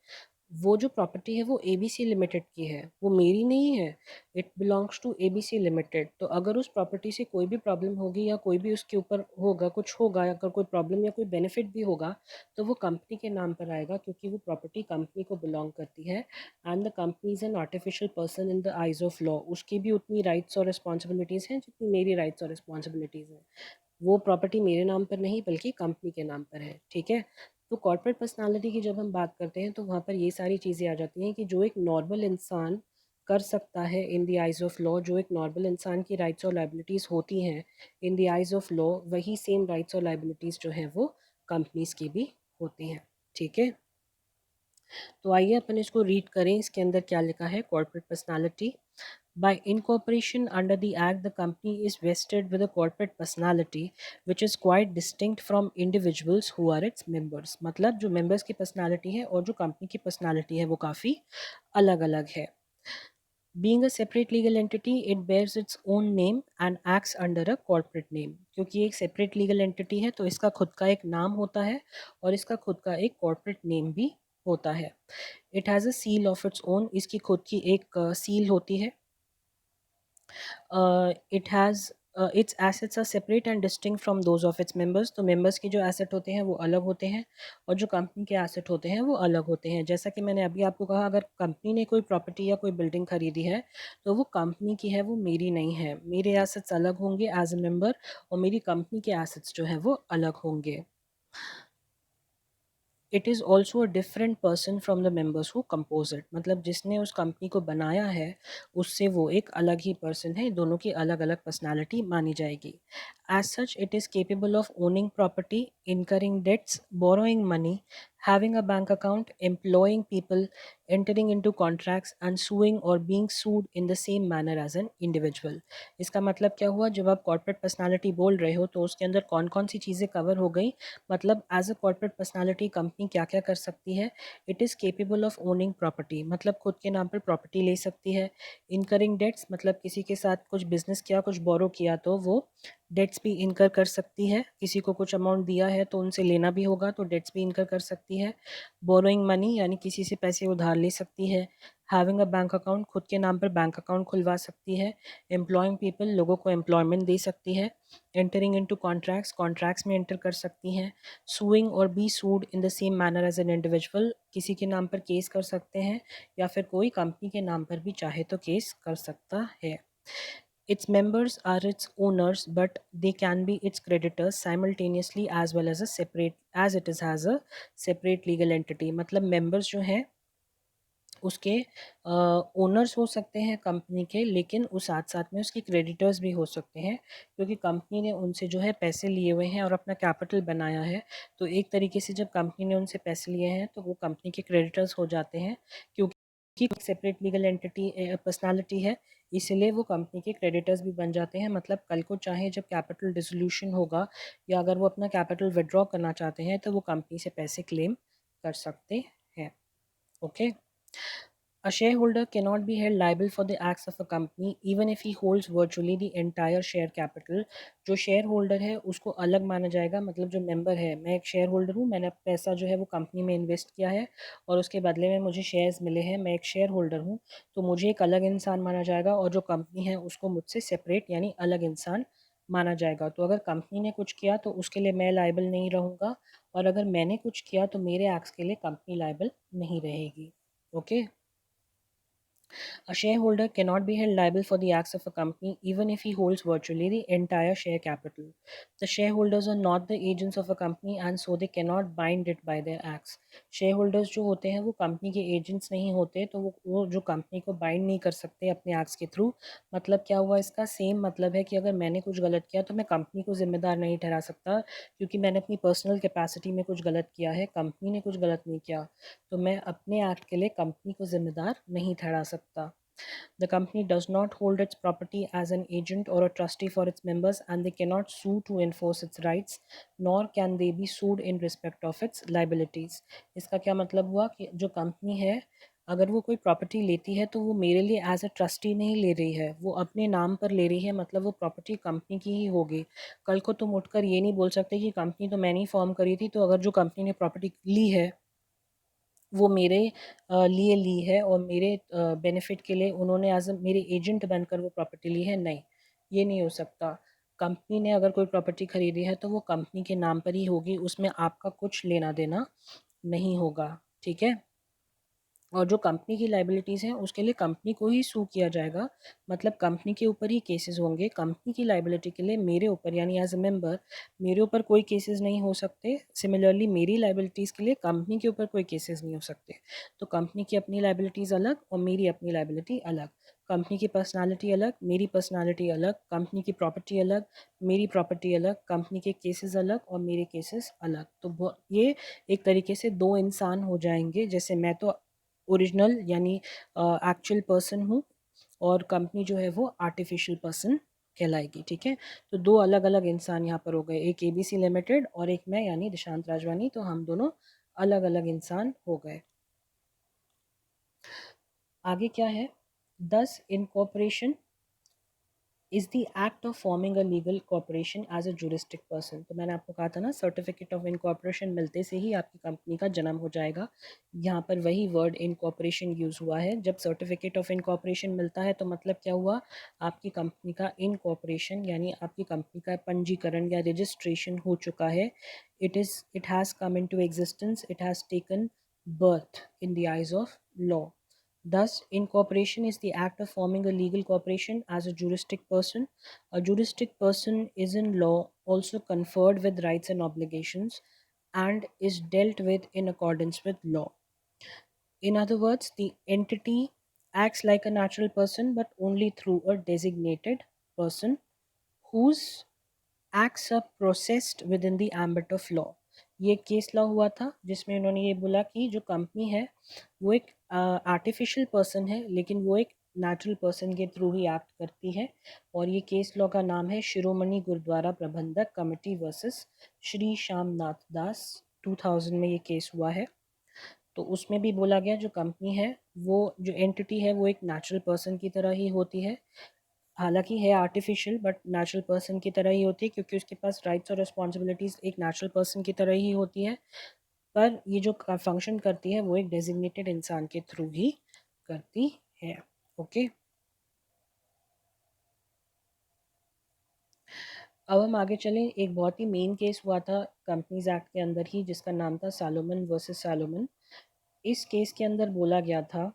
वो जो प्रॉपर्टी है वो एबीसी लिमिटेड की है, वो मेरी नहीं है। It belongs to ABC limited. तो अगर उस प्रॉपर्टी से कोई भी प्रॉब्लम होगी या कोई भी उसके ऊपर होगा, कुछ होगा, अगर कोई प्रॉब्लम या कोई बेनिफिट भी होगा, तो वो कंपनी के नाम पर आएगा, क्योंकि वो प्रॉपर्टी कंपनी को बिलोंग करती है। And the company is an artificial person in the eyes of law. उसकी भी उतनी राइट्स और रिस्पॉन्सिबिलिटीज़ हैं जितनी मेरी राइट्स और रिस्पॉन्सिबिलिटीज़ हैं। वो प्रॉपर्टी मेरे नाम पर नहीं बल्कि कंपनी के नाम पर है। ठीक है, तो कॉर्पोरेट पर्सनालिटी की जब हम बात करते हैं तो वहाँ पर ये सारी चीज़ें आ जाती हैं कि जो एक नॉर्मल इंसान कर सकता है in the eyes of law, जो एक नॉर्मल इंसान की राइट्स और लाइबिलिटीज़ होती हैं in the eyes of law, वही सेम राइट्स और लाइबिलिटीज़ जो हैं वो कंपनीज़ की भी होती हैं। ठीक है, तो आइए अपन इसको रीड करें, इसके अंदर क्या लिखा है। Corporate personality: by incorporation under the act, the company is vested with a corporate personality which is quite distinct from individuals who are its members। मतलब जो members की personality है और जो company की personality है वो काफ़ी अलग अलग है। Being a separate legal entity, it bears its own name and acts under a corporate name। क्योंकि एक separate legal entity है तो इसका खुद का एक नाम होता है और इसका खुद का एक corporate name भी होता है। It has a seal of its own। इसकी खुद की एक seal होती है। It has its assets are separate and distinct from those of its members. तो मेंबर्स के जो एसेट होते हैं वो अलग होते हैं और जो कंपनी के एसेट होते हैं वो अलग होते हैं। जैसा कि मैंने अभी आपको कहा, अगर कंपनी ने कोई प्रॉपर्टी या कोई बिल्डिंग खरीदी है तो वो कंपनी की है, वो मेरी नहीं है। मेरे एसेट्स अलग होंगे एज ए मेंबर और मेरी कंपनी के एसेट्स जो है वो अलग होंगे। It is also a different person from the members who compose it. मतलब जिसने उस कंपनी को बनाया है उससे वो एक अलग ही पर्सन है, दोनों की अलग अलग पर्सनैलिटी मानी जाएगी। As such it is capable of owning property, incurring debts, borrowing money, having a bank account, employing people, entering into contracts and suing or being sued in the same manner as an individual। इसका मतलब क्या हुआ, जब आप corporate personality बोल रहे हो तो उसके अंदर कौन कौन सी चीज़ें कवर हो गई। मतलब as a corporate personality company क्या क्या कर सकती है। It is capable of owning property, मतलब खुद के नाम पर प्रॉपर्टी ले सकती है। इनकरिंग डेट्स, मतलब किसी के साथ कुछ बिजनेस किया, कुछ बोरो किया तो वो डेट्स भी इनकर कर सकती है। किसी को कुछ अमाउंट दिया है तो उनसे लेना भी होगा तो डेट्स भी इनकर कर सकती है। बोरोइंग मनी, यानी किसी से पैसे उधार ले सकती है। हैविंग अ बैंक अकाउंट, खुद के नाम पर बैंक अकाउंट खुलवा सकती है। एम्प्लॉइंग पीपल, लोगों को एम्प्लॉयमेंट दे सकती है। एंटरिंग इनटू कॉन्ट्रैक्ट्स, कॉन्ट्रैक्ट्स में एंटर कर सकती हैं। सूइंग और be sued in the same manner as an individual, किसी के नाम पर केस कर सकते हैं या फिर कोई कंपनी के नाम पर भी चाहे तो केस कर सकता है। Its members are its owners, but they can be its creditors simultaneously as well as a separate as it is has a separate legal entity। मतलब members जो हैं उसके ओनर्स हो सकते हैं कंपनी के, लेकिन उस साथ साथ में उसके क्रेडिटर्स भी हो सकते हैं, क्योंकि कंपनी ने उनसे जो है पैसे लिए हुए हैं और अपना कैपिटल बनाया है। तो एक तरीके से जब कंपनी ने उनसे पैसे लिए हैं तो वो कंपनी के क्रेडिटर्स हो जाते हैं, क्योंकि सेपरेट लीगल एंटिटी पर्सनालिटी है, इसलिए वो कंपनी के क्रेडिटर्स भी बन जाते हैं। मतलब कल को चाहे जब कैपिटल डिसोल्यूशन होगा या अगर वो अपना कैपिटल विड्रॉ करना चाहते हैं तो वो कंपनी से पैसे क्लेम कर सकते हैं। Okay. A shareholder cannot be held liable for the acts of a company even if he holds virtually the entire share capital। जो शेयर होल्डर है उसको अलग माना जाएगा। मतलब जो मेंबर है, मैं एक शेयर होल्डर हूँ, मैंने पैसा जो है वो कंपनी में इन्वेस्ट किया है और उसके बदले में मुझे शेयर्स मिले हैं, मैं एक शेयर होल्डर हूँ, तो मुझे एक अलग इंसान माना जाएगा और जो कंपनी है उसको मुझसे सेपरेट यानी अलग इंसान माना जाएगा। तो अगर कंपनी ने कुछ किया तो उसके लिए मैं लायबल नहीं रहूँगा और अगर मैंने कुछ किया तो मेरे एक्ट्स के लिए कंपनी लायबल नहीं रहेगी। Okay. A shareholder cannot be held liable for the acts of a company even if he holds virtually the entire share capital। The shareholders are not the agents of a company and so they cannot bind it by their acts। shareholders जो होते हैं वो company के agents नहीं होते, तो वो जो कंपनी को बाइंड नहीं कर सकते अपने एक्ट्स के थ्रू। मतलब क्या हुआ इसका, सेम मतलब है कि अगर मैंने कुछ गलत किया तो मैं कंपनी को जिम्मेदार नहीं ठहरा सकता, क्योंकि मैंने अपनी पर्सनल कैपेसिटी में कुछ गलत किया है, कंपनी ने कुछ गलत नहीं किया, तो मैं अपने एक्ट के लिए कंपनी को जिम्मेदार नहीं ठहरा सकता। The company does not hold its property as an agent or a trustee for its members and they cannot sue to enforce its rights, nor can they be sued in respect of its liabilities। इसका क्या मतलब हुआ कि जो company है अगर वो कोई प्रॉपर्टी लेती है तो वो मेरे लिए एज अ ट्रस्टी नहीं ले रही है, वो अपने नाम पर ले रही है। मतलब वो प्रॉपर्टी कंपनी की ही होगी। कल को तुम उठकर ये नहीं बोल सकते कि कंपनी तो मैंने ही फॉर्म करी थी, तो अगर जो कंपनी ने प्रॉपर्टी ली है वो मेरे लिए ली है और मेरे बेनिफिट के लिए उन्होंने एज अ मेरे एजेंट बनकर वो प्रॉपर्टी ली है, नहीं, ये नहीं हो सकता। कंपनी ने अगर कोई प्रॉपर्टी खरीदी है तो वो कंपनी के नाम पर ही होगी, उसमें आपका कुछ लेना देना नहीं होगा। ठीक है। और जो कंपनी की लाइबिलिटीज़ हैं उसके लिए कंपनी को ही सू किया जाएगा। मतलब कंपनी के ऊपर ही केसेस होंगे। कंपनी की लाइबिलिटी के लिए मेरे ऊपर यानी एज अ मेंबर मेरे ऊपर कोई केसेस नहीं हो सकते। सिमिलरली मेरी लाइबिलिटीज़ के लिए कंपनी के ऊपर कोई केसेस नहीं हो सकते। तो कंपनी की अपनी लाइबिलिटीज़ अलग और मेरी अपनी लाइबिलिटी अलग। कंपनी की पर्सनालिटी अलग, मेरी पर्सनालिटी अलग। कंपनी की प्रॉपर्टी अलग, मेरी प्रॉपर्टी अलग। कंपनी के केसेस अलग और मेरे केसेस अलग। तो ये एक तरीके से दो इंसान हो जाएंगे। जैसे मैं तो ओरिजिनल यानी एक्चुअल पर्सन हूँ और कंपनी जो है वो आर्टिफिशियल पर्सन कहलाएगी। ठीक है। तो दो अलग अलग इंसान यहाँ पर हो गए, एक एबीसी लिमिटेड और एक मैं यानी दिशांत राजवानी। तो हम दोनों अलग अलग इंसान हो गए। आगे क्या है, 10 incorporation is the act of forming a legal corporation as a juristic person. तो मैंने आपको कहा था ना, सर्टिफिकेट ऑफ इनकॉर्पोरेशन मिलते से ही आपकी कंपनी का जन्म हो जाएगा। यहाँ पर वही वर्ड इनकॉर्पोरेशन यूज़ हुआ है। जब सर्टिफिकेट ऑफ इनकॉर्पोरेशन मिलता है तो मतलब क्या हुआ, आपकी कंपनी का इनकॉर्पोरेशन यानी आपकी कंपनी का पंजीकरण या रजिस्ट्रेशन हो चुका है। It has come into existence, it has taken birth in the eyes of law. Thus, incorporation is the act of forming a legal corporation as a juristic person. A juristic person is in law also conferred with rights and obligations and is dealt with in accordance with law. In other words, the entity acts like a natural person but only through a designated person whose acts are processed within the ambit of law. ये case law हुआ था जिसमें उन्होंने ये बोला कि जो company है वो एक आर्टिफिशियल पर्सन है, लेकिन वो एक नेचुरल पर्सन के थ्रू ही एक्ट करती है। और ये केस लॉ का नाम है शिरोमणि गुरुद्वारा प्रबंधक कमेटी वर्सेस श्री श्याम नाथ दास। 2000 में ये केस हुआ है। तो उसमें भी बोला गया जो कंपनी है, वो जो एंटिटी है वो एक नेचुरल पर्सन की तरह ही होती है। हालांकि है आर्टिफिशियल बट नेचुरल पर्सन की तरह ही होती है, क्योंकि उसके पास राइट्स और रिस्पॉन्सिबिलिटीज़ एक नेचुरल पर्सन की तरह ही होती है। पर ये जो फंक्शन करती है वो एक डेजिग्नेटेड इंसान के थ्रू ही करती है। ओके, अब हम आगे चलें। एक बहुत ही मेन केस हुआ था कंपनीज एक्ट के अंदर ही, जिसका नाम था सालोमन वर्सेस सालोमन। इस केस के अंदर बोला गया था,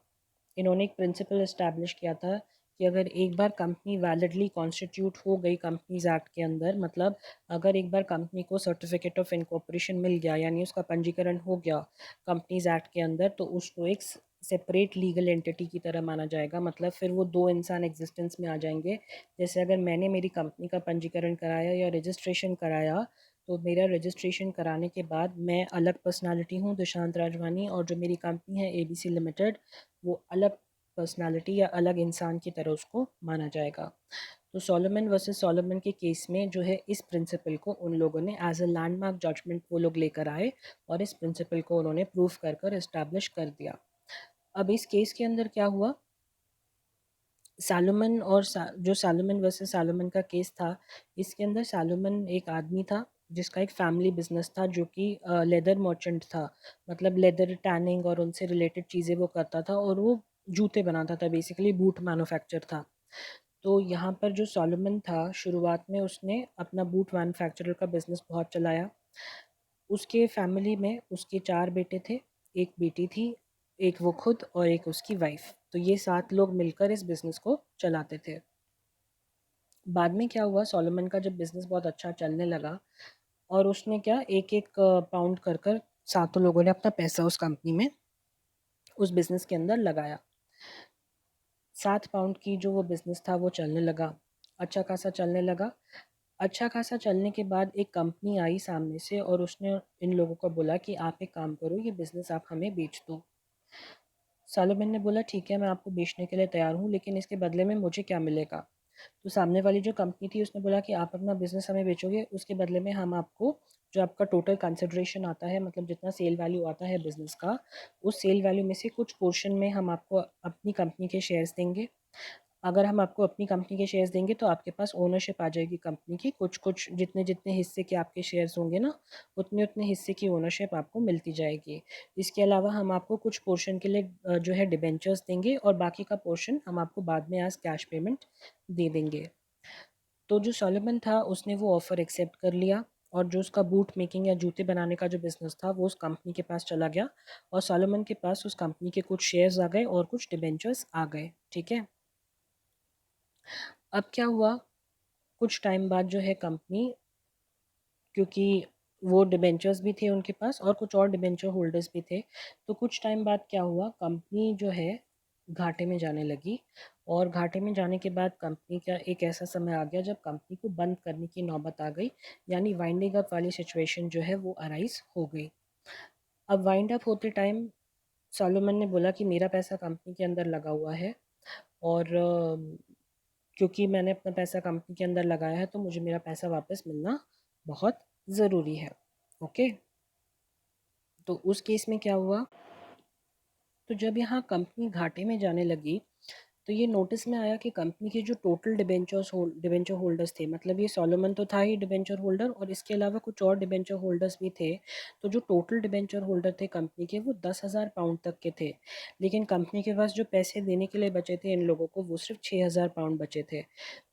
इन्होंने एक प्रिंसिपल इस्टेब्लिश किया था कि अगर एक बार कंपनी वैलिडली कॉन्स्टिट्यूट हो गई कंपनीज एक्ट के अंदर, मतलब अगर एक बार कंपनी को सर्टिफिकेट ऑफ इनकॉर्पोरेशन मिल गया यानी उसका पंजीकरण हो गया कंपनीज एक्ट के अंदर, तो उसको एक सेपरेट लीगल एंटिटी की तरह माना जाएगा। मतलब फिर वो दो इंसान एग्जिस्टेंस में आ जाएंगे। जैसे अगर मैंने मेरी कंपनी का पंजीकरण कराया या रजिस्ट्रेशन कराया, तो मेरा रजिस्ट्रेशन कराने के बाद मैं अलग पर्सनालिटी हूँ दुशांत राजवानी, और जो मेरी कंपनी है एबीसी लिमिटेड, वो अलग पर्सनालिटी या अलग इंसान की तरह उसको माना जाएगा। तो सोलोमन वर्सेस सोलोमन के केस में जो है, इस प्रिंसिपल को उन लोगों ने एज अ लैंडमार्क जजमेंट वो लोग लेकर आए और इस प्रिंसिपल को उन्होंने प्रूव कर कर इस्टेब्लिश कर दिया। अब इस केस के अंदर क्या हुआ, सालोमन और जो सालोमन वर्सेस सालोमन का केस था, इसके अंदर सालोमन एक आदमी था जिसका एक फैमिली बिजनेस था जो कि लेदर मर्चेंट था। मतलब लेदर टैनिंग और उनसे रिलेटेड चीज़ें वो करता था, और वो जूते बनाता था, बेसिकली बूट मैन्युफैक्चर था। तो यहाँ पर जो सोलोमन था, शुरुआत में उसने अपना बूट मैन्युफैक्चरर का बिजनेस बहुत चलाया। उसके फैमिली में उसके 4 बेटे थे, 1 बेटी थी, एक वो खुद और एक उसकी वाइफ। तो ये 7 लोग मिलकर इस बिज़नेस को चलाते थे। बाद में क्या हुआ, सोलोमन का जब बिज़नेस बहुत अच्छा चलने लगा और उसने क्या एक-एक पाउंड कर कर सातों लोगों ने अपना पैसा उस कंपनी में, उस बिज़नेस के अंदर लगाया। 7 पाउंड की जो वो बिज़नेस था वो चलने लगा, अच्छा खासा चलने लगा। अच्छा खासा चलने के बाद एक कंपनी आई सामने से और उसने इन लोगों को बोला कि आप एक काम करो, ये बिज़नेस आप हमें बेच दो। सोलोमन ने बोला ठीक है, मैं आपको बेचने के लिए तैयार हूँ, लेकिन इसके बदले में मुझे क्या मिलेगा? तो सामने वाली जो कंपनी थी उसने बोला कि आप अपना बिज़नेस हमें बेचोगे, उसके बदले में हम आपको जो आपका टोटल कंसिडरेशन आता है, मतलब जितना सेल वैल्यू आता है बिज़नेस का, उस सेल वैल्यू में से कुछ पोर्शन में हम आपको अपनी कंपनी के शेयर्स देंगे। अगर हम आपको अपनी कंपनी के शेयर्स देंगे तो आपके पास ओनरशिप आ जाएगी कंपनी की, कुछ-कुछ जितने-जितने हिस्से के आपके शेयर्स होंगे ना, उतने-उतने हिस्से की ओनरशिप आपको मिलती जाएगी। इसके अलावा हम आपको कुछ पोर्शन के लिए जो है डिबेंचर्स देंगे और बाकी का पोर्शन हम आपको बाद में एज़ कैश पेमेंट दे देंगे। तो जो सोलोमन था उसने वो ऑफ़र एक्सेप्ट कर लिया, और जो उसका बूट मेकिंग या जूते बनाने का जो बिज़नेस था वो उस कंपनी के पास चला गया, और सोलोमन के पास उस कंपनी के कुछ शेयर्स आ गए और कुछ डिबेंचर्स आ गए। ठीक है? अब क्या हुआ, कुछ टाइम बाद जो है कंपनी, क्योंकि वो डिबेंचर्स भी थे उनके पास और कुछ और डिबेंचर होल्डर्स भी थे, तो कुछ टाइम बाद क्या हुआ, कंपनी जो है घाटे में जाने लगी। और घाटे में जाने के बाद कंपनी का एक ऐसा समय आ गया जब कंपनी को बंद करने की नौबत आ गई, यानी वाइंडिंग अप वाली सिचुएशन जो है वो अराइज हो गई। अब वाइंड अप होते टाइम सोलोमन ने बोला कि मेरा पैसा कंपनी के अंदर लगा हुआ है, और क्योंकि मैंने अपना पैसा कंपनी के अंदर लगाया है तो मुझे मेरा पैसा वापस मिलना बहुत ज़रूरी है। ओके, तो उस केस में क्या हुआ, तो जब यहाँ कंपनी घाटे में जाने लगी तो ये नोटिस में आया कि कंपनी के जो टोटल डिबेंचर होल्डर्स थे, मतलब ये सोलोमन तो था ही डिबेंचर होल्डर और इसके अलावा कुछ और डिबेंचर होल्डर्स भी थे। तो जो टोटल डिबेंचर होल्डर थे कंपनी के वो 10,000 पाउंड तक के थे, लेकिन कंपनी के पास जो पैसे देने के लिए बचे थे इन लोगों को वो सिर्फ 6,000 पाउंड बचे थे।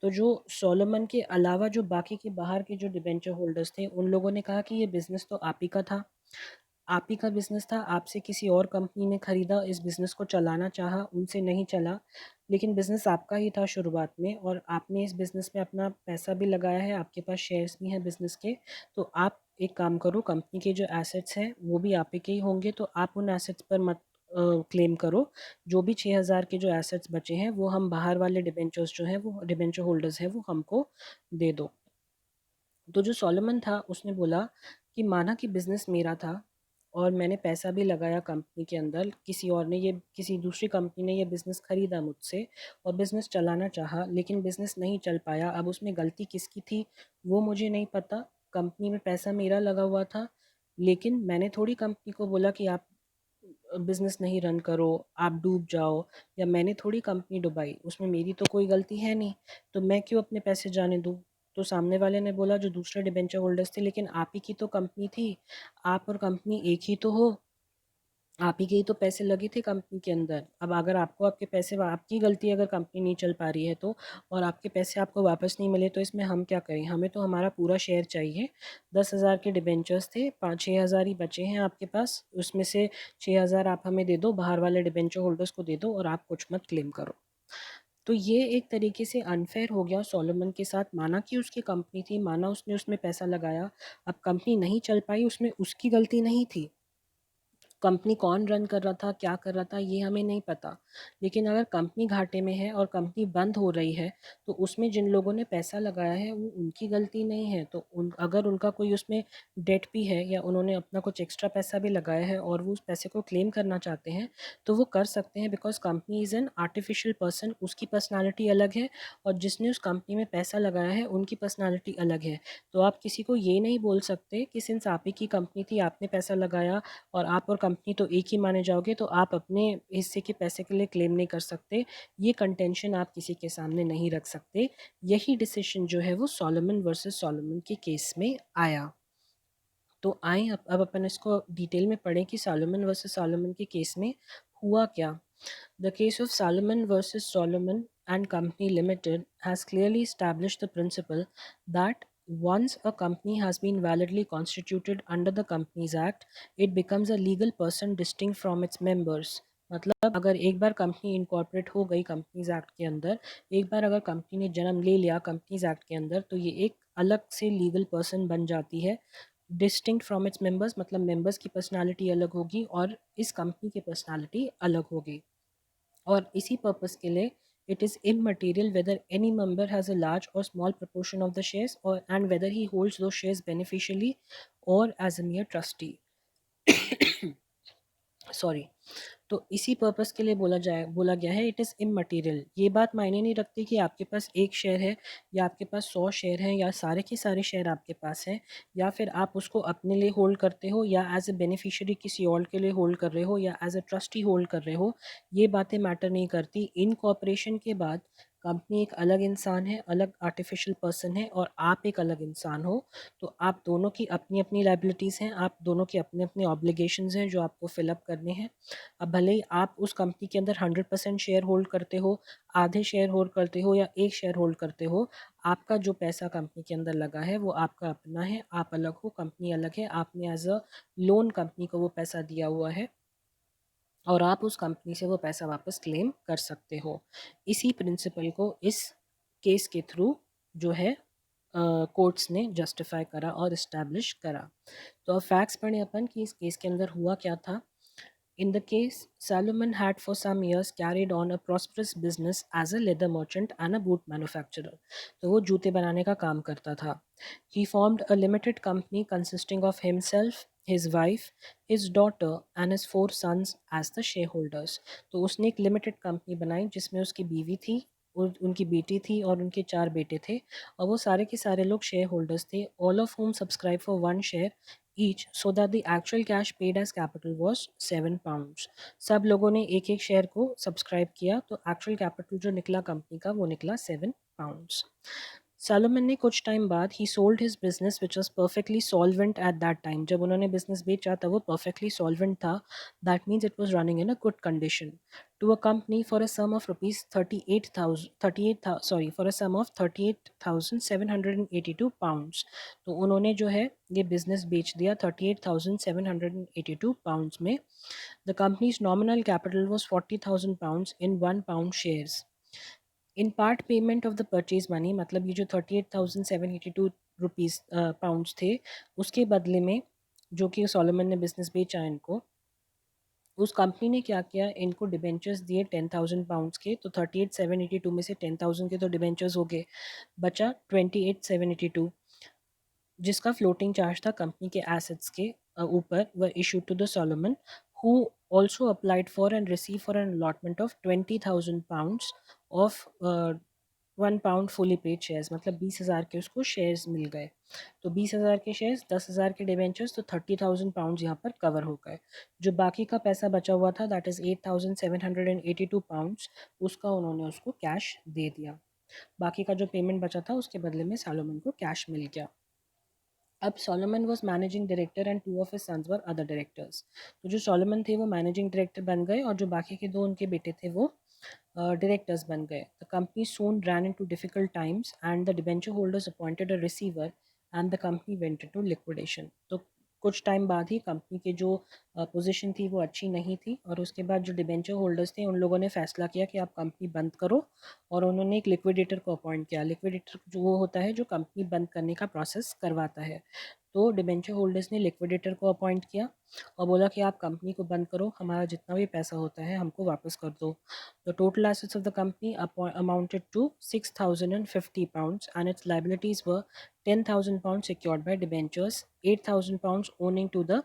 तो जो सोलोमन के अलावा जो बाकी के बाहर के जो डिबेंचर होल्डर्स थे उन लोगों ने कहा कि ये बिज़नेस तो आप ही का था, आप ही का बिज़नेस था, आपसे किसी और कंपनी ने ख़रीदा, इस बिज़नेस को चलाना चाहा, उनसे नहीं चला, लेकिन बिज़नेस आपका ही था शुरुआत में और आपने इस बिज़नेस में अपना पैसा भी लगाया है, आपके पास शेयर्स भी हैं बिज़नेस के। तो आप एक काम करो, कंपनी के जो एसेट्स हैं वो भी आप ही के ही होंगे, तो आप उन एसेट्स पर मत क्लेम करो। जो भी 6,000 के जो एसेट्स बचे हैं वो हम बाहर वाले डिबेंचर्स जो हैं वो डिबेंचर होल्डर्स हैं वो हमको दे दो। तो जो सोलोमन था उसने बोला कि माना कि बिज़नेस मेरा था और मैंने पैसा भी लगाया कंपनी के अंदर, किसी दूसरी कंपनी ने ये बिज़नेस ख़रीदा मुझसे और बिज़नेस चलाना चाहा, लेकिन बिज़नेस नहीं चल पाया। अब उसमें गलती किसकी थी वो मुझे नहीं पता। कंपनी में पैसा मेरा लगा हुआ था, लेकिन मैंने थोड़ी कंपनी को बोला कि आप बिज़नेस नहीं रन करो, आप डूब जाओ, या मैंने थोड़ी कंपनी डुबाई, उसमें मेरी तो कोई गलती है नहीं, तो मैं क्यों अपने पैसे जाने दूँ। तो सामने वाले ने बोला, जो दूसरे डिबेंचर होल्डर्स थे, लेकिन आप ही की तो कंपनी थी, आप और कंपनी एक ही तो हो, आप ही के ही तो पैसे लगे थे कंपनी के अंदर। अब अगर आपको आपके पैसे आपकी गलती अगर कंपनी नहीं चल पा रही है तो, और आपके पैसे आपको वापस नहीं मिले, तो इसमें हम क्या करें, हमें तो हमारा पूरा शेयर चाहिए। 10,000 के डिबेंचर्स थे, 5-6 हज़ार ही बचे हैं आपके पास, उसमें से 6,000 आप हमें दे दो, बाहर वाले डिबेंचर होल्डर्स को दे दो और आप कुछ मत क्लेम करो। तो ये एक तरीके से अनफेयर हो गया सोलोमन के साथ। माना कि उसकी कंपनी थी, माना उसने उसमें पैसा लगाया, अब कंपनी नहीं चल पाई, उसमें उसकी गलती नहीं थी। कंपनी कौन रन कर रहा था, क्या कर रहा था, ये हमें नहीं पता। लेकिन अगर कंपनी घाटे में है और कंपनी बंद हो रही है, तो उसमें जिन लोगों ने पैसा लगाया है वो उनकी गलती नहीं है। तो अगर उनका कोई उसमें डेट भी है या उन्होंने अपना कुछ एक्स्ट्रा पैसा भी लगाया है और वो उस पैसे को क्लेम करना चाहते हैं, तो वो कर सकते हैं, because company is an artificial person, उसकी पर्सनैलिटी अलग है और जिसने उस कंपनी में पैसा लगाया है उनकी पर्सनैलिटी अलग है। तो आप किसी को ये नहीं बोल सकते कि सिंस आप ही की कंपनी थी, आपने पैसा लगाया और आप और कंपनी तो एक ही माने जाओगे, तो आप अपने हिस्से के पैसे के लिए क्लेम नहीं कर सकते। ये कंटेंशन आप किसी के सामने नहीं रख सकते। यही डिसीजन जो है वो सोलोमन वर्सेस सोलोमन के केस में आया। तो आए अब अपन इसको डिटेल में पढ़ें कि सोलोमन वर्सेस सोलोमन के केस में हुआ क्या। The case of Solomon versus Solomon and Company Limited has clearly established the principle that once a company has been validly constituted under the Companies Act, it becomes a legal person distinct from its members. मतलब अगर एक बार company incorporate हो गई companies act के अंदर, एक बार अगर company ने जन्म ले लिया कंपनीज एक्ट के अंदर, तो ये एक अलग से लीगल पर्सन बन जाती है। डिस्टिंक्ट फ्रॉम इट्स मेंबर्स मतलब मेंबर्स की पर्सनालिटी अलग होगी और इस कंपनी की पर्सनालिटी अलग होगी। और इसी पर्पस के लिए it is immaterial whether any member has a large or small proportion of the shares, or and whether he holds those shares beneficially or as a mere trustee. Sorry. तो इसी purpose के लिए बोला गया है it is इममटीरियल। ये बात मायने नहीं रखती कि आपके पास एक शेयर है या आपके पास 100 शेयर हैं या सारे के सारे शेयर आपके पास हैं, या फिर आप उसको अपने लिए होल्ड करते हो या एज ए बेनिफिशियरी किसी और के लिए होल्ड कर रहे हो या एज ए ट्रस्टी होल्ड कर रहे हो। ये बातें मैटर नहीं करती। इन कॉपरेशन के बाद कंपनी एक अलग इंसान है, अलग आर्टिफिशियल पर्सन है और आप एक अलग इंसान हो। तो आप दोनों की अपनी अपनी लाइबिलिटीज़ हैं, आप दोनों के अपने अपने ऑब्लिगेशंस हैं जो आपको फिलअप करने हैं। अब भले ही आप उस कंपनी के अंदर 100% शेयर होल्ड करते हो, आधे शेयर होल्ड करते हो या एक शेयर होल्ड करते हो, आपका जो पैसा कंपनी के अंदर लगा है वो आपका अपना है। आप अलग हो, कंपनी अलग है। आपने एज अ लोन कंपनी को वो पैसा दिया हुआ है और आप उस कंपनी से वो पैसा वापस क्लेम कर सकते हो। इसी प्रिंसिपल को इस केस के थ्रू जो है कोर्ट्स ने जस्टिफाई करा और इस्टेब्लिश करा। तो अब फैक्ट्स पढ़ें अपन कि इस केस के अंदर हुआ क्या था। In the case, Salomon had for some years carried on a prosperous business as a leather merchant and a boot manufacturer. तो वो जूते बनाने का काम करता था। He formed a limited company consisting of himself, his wife, his daughter and his 4 sons as the shareholders. तो उसने एक लिमिटेड कंपनी बनाई जिसमें उसकी बीवी थी और उनकी बेटी थी और उनके 4 बेटे थे और वो सारे के सारे लोग शेयर होल्डर्स थे। All of home subscribe for 1 share each so that the actual cash paid as capital was 7 pounds. सब लोगों ने एक एक शेयर को सब्सक्राइब किया तो एक्चुअल कैपिटल जो निकला कंपनी का वो निकला 7 pounds. Salomon ने कुछ टाइम बाद ही sold his business which was perfectly solvent at that time. जब उन्होंने बिजनेस बेचा तब वो परफेक्टली सॉल्वेंट था. That means it was running in a good condition. To a company for a sum of rupees 38,782 pounds. तो उन्होंने जो है ये बिजनेस बेच दिया 38,782 पाउंड्स में. The companies nominal capital was 40,000 pounds in 1 pound shares. In part payment of the purchase money, मतलब ये जो 38,782 पाउंड्स थे उसके बदले में जो कि सोलोमन ने बिजनेस बेचा इनको, उस कंपनी ने क्या किया, इनको डिबेंचर्स दिए 10,000 पाउंड्स के. तो 38,782 में से 10,000 के तो डिबेंचर्स हो गए, बचा 28,782 जिसका फ्लोटिंग चार्ज था कंपनी के एसेट्स के ऊपर. व issue to the Salomon who also applied for and received for an allotment of 20,000 pounds of 1 pound fully paid shares. मतलब 20,000 के उसको शेयर्स मिल गए. तो 20,000 के शेयर्स, 10,000 के डिबेंचर्स, तो 30,000 पाउंड्स यहाँ पर कवर हो गए. जो बाकी का पैसा बचा हुआ था दैट इज़ 8,782 पाउंड्स, उसका उन्होंने उसको कैश दे दिया. बाकी का जो पेमेंट बचा था उसके बदले में सोलोमन को कैश मिल गया. अब Salomon was managing director and two of his sons were other directors. तो जो सोलोमन थे वो मैनेजिंग डायरेक्टर बन गए और जो बाकी के दो उनके बेटे थे वो डायरेक्टर्स बन गए. The company soon ran into difficult times and the debenture holders appointed a receiver and the company went into liquidation. तो कुछ टाइम बाद ही कंपनी की जो पोजीशन थी वो अच्छी नहीं थी और उसके बाद जो डिबेंचर होल्डर्स थे उन लोगों ने फैसला किया कि आप कंपनी बंद करो और उन्होंने एक लिक्विडेटर को अपॉइंट किया. लिक्विडेटर जो वो होता है जो कंपनी बंद करने का प्रोसेस करवाता है. तो डिबेंचर होल्डर्स ने लिक्विडेटर को अपॉइंट किया और बोला कि आप कंपनी को बंद करो, हमारा जितना भी पैसा होता है हमको वापस कर दो. The total assets of the company amounted to 6,050 pounds and its liabilities were 10,000 pounds secured by debentures, 8,000 pounds owing to the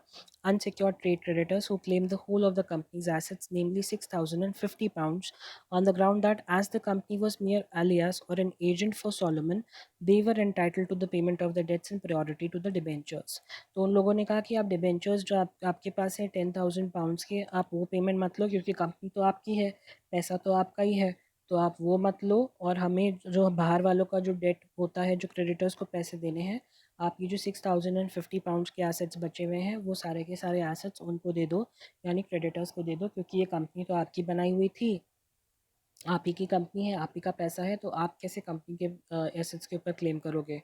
unsecured trade creditors who claimed the whole of the company's assets, namely 6,050 pounds, on the ground that as the company was mere alias or an agent for Solomon, they were entitled to the payment of the debts in priority to the debentures. तो उन लोगों ने कहा कि आप debentures जो आपके पास है 10,000 पाउंड्स के, आप वो पेमेंट मत लो क्योंकि कंपनी तो आपकी है, पैसा तो आपका ही है, तो आप वो मत लो और हमें जो बाहर वालों का जो डेट होता है, जो क्रेडिटर्स को पैसे देने हैं, आप ये जो 6,050 पाउंड्स के एसेट्स बचे हुए हैं वो सारे के सारे एसेट्स उनको दे दो, यानी क्रेडिटर्स को दे दो, क्योंकि ये कंपनी तो आपकी बनाई हुई थी, आप ही की कंपनी है, आप ही का पैसा है, तो आप कैसे कंपनी के एसेट्स के ऊपर क्लेम करोगे.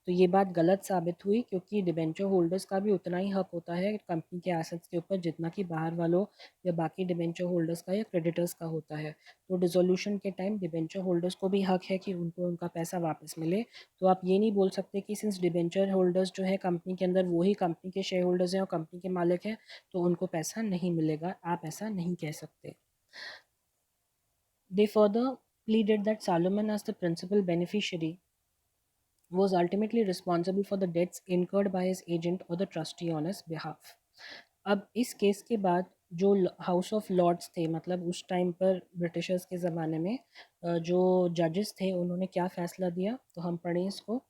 तो ये बात गलत साबित हुई क्योंकि डिबेंचर होल्डर्स का भी उतना ही हक होता है कंपनी के एसेट्स के ऊपर जितना कि बाहर वालों या बाकी डिबेंचर होल्डर्स का या क्रेडिटर्स का होता है. तो डिसोल्यूशन के टाइम डिबेंचर होल्डर्स को भी हक है कि उनको उनका पैसा वापस मिले. तो आप ये नहीं बोल सकते कि सिंस डिबेंचर होल्डर्स जो है कंपनी के अंदर वही कंपनी के शेयर होल्डर्स हैं और कंपनी के मालिक हैं तो उनको पैसा नहीं मिलेगा. आप ऐसा नहीं कह सकते. They further pleaded that Solomon, as the principal beneficiary, was ultimately responsible for the debts incurred by his agent or the trustee on his behalf. अब इस केस के बाद जो हाउस ऑफ लॉर्ड्स थे, मतलब उस टाइम पर ब्रिटिशर्स के ज़माने में जो जजेस थे उन्होंने क्या फ़ैसला दिया, तो हम पढ़ें इसको.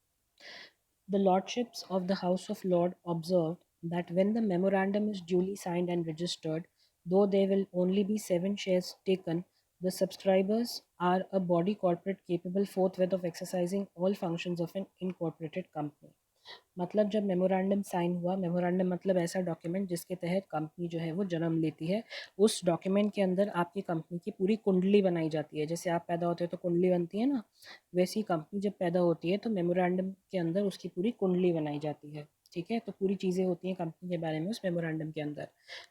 The lordships of the House of Lords observed that when the memorandum is duly signed and registered, though there will only be 7 shares taken, the subscribers are a body corporate capable forthwith of exercising all functions of an incorporated company. मतलब जब memorandum sign हुआ, memorandum मतलब ऐसा document जिसके तहत company जो है वो जन्म लेती है. उस डॉक्यूमेंट के अंदर आपकी कंपनी की पूरी कुंडली बनाई जाती है. जैसे आप पैदा होते हो तो कुंडली बनती है ना, वैसी कंपनी जब पैदा होती है तो मेमोरेंडम के अंदर उसकी पूरी कुंडली बनाई जाती है. ठीक है, तो पूरी चीज़ें होती हैं कंपनी के बारे में उस मेमोरेंडम के अंदर.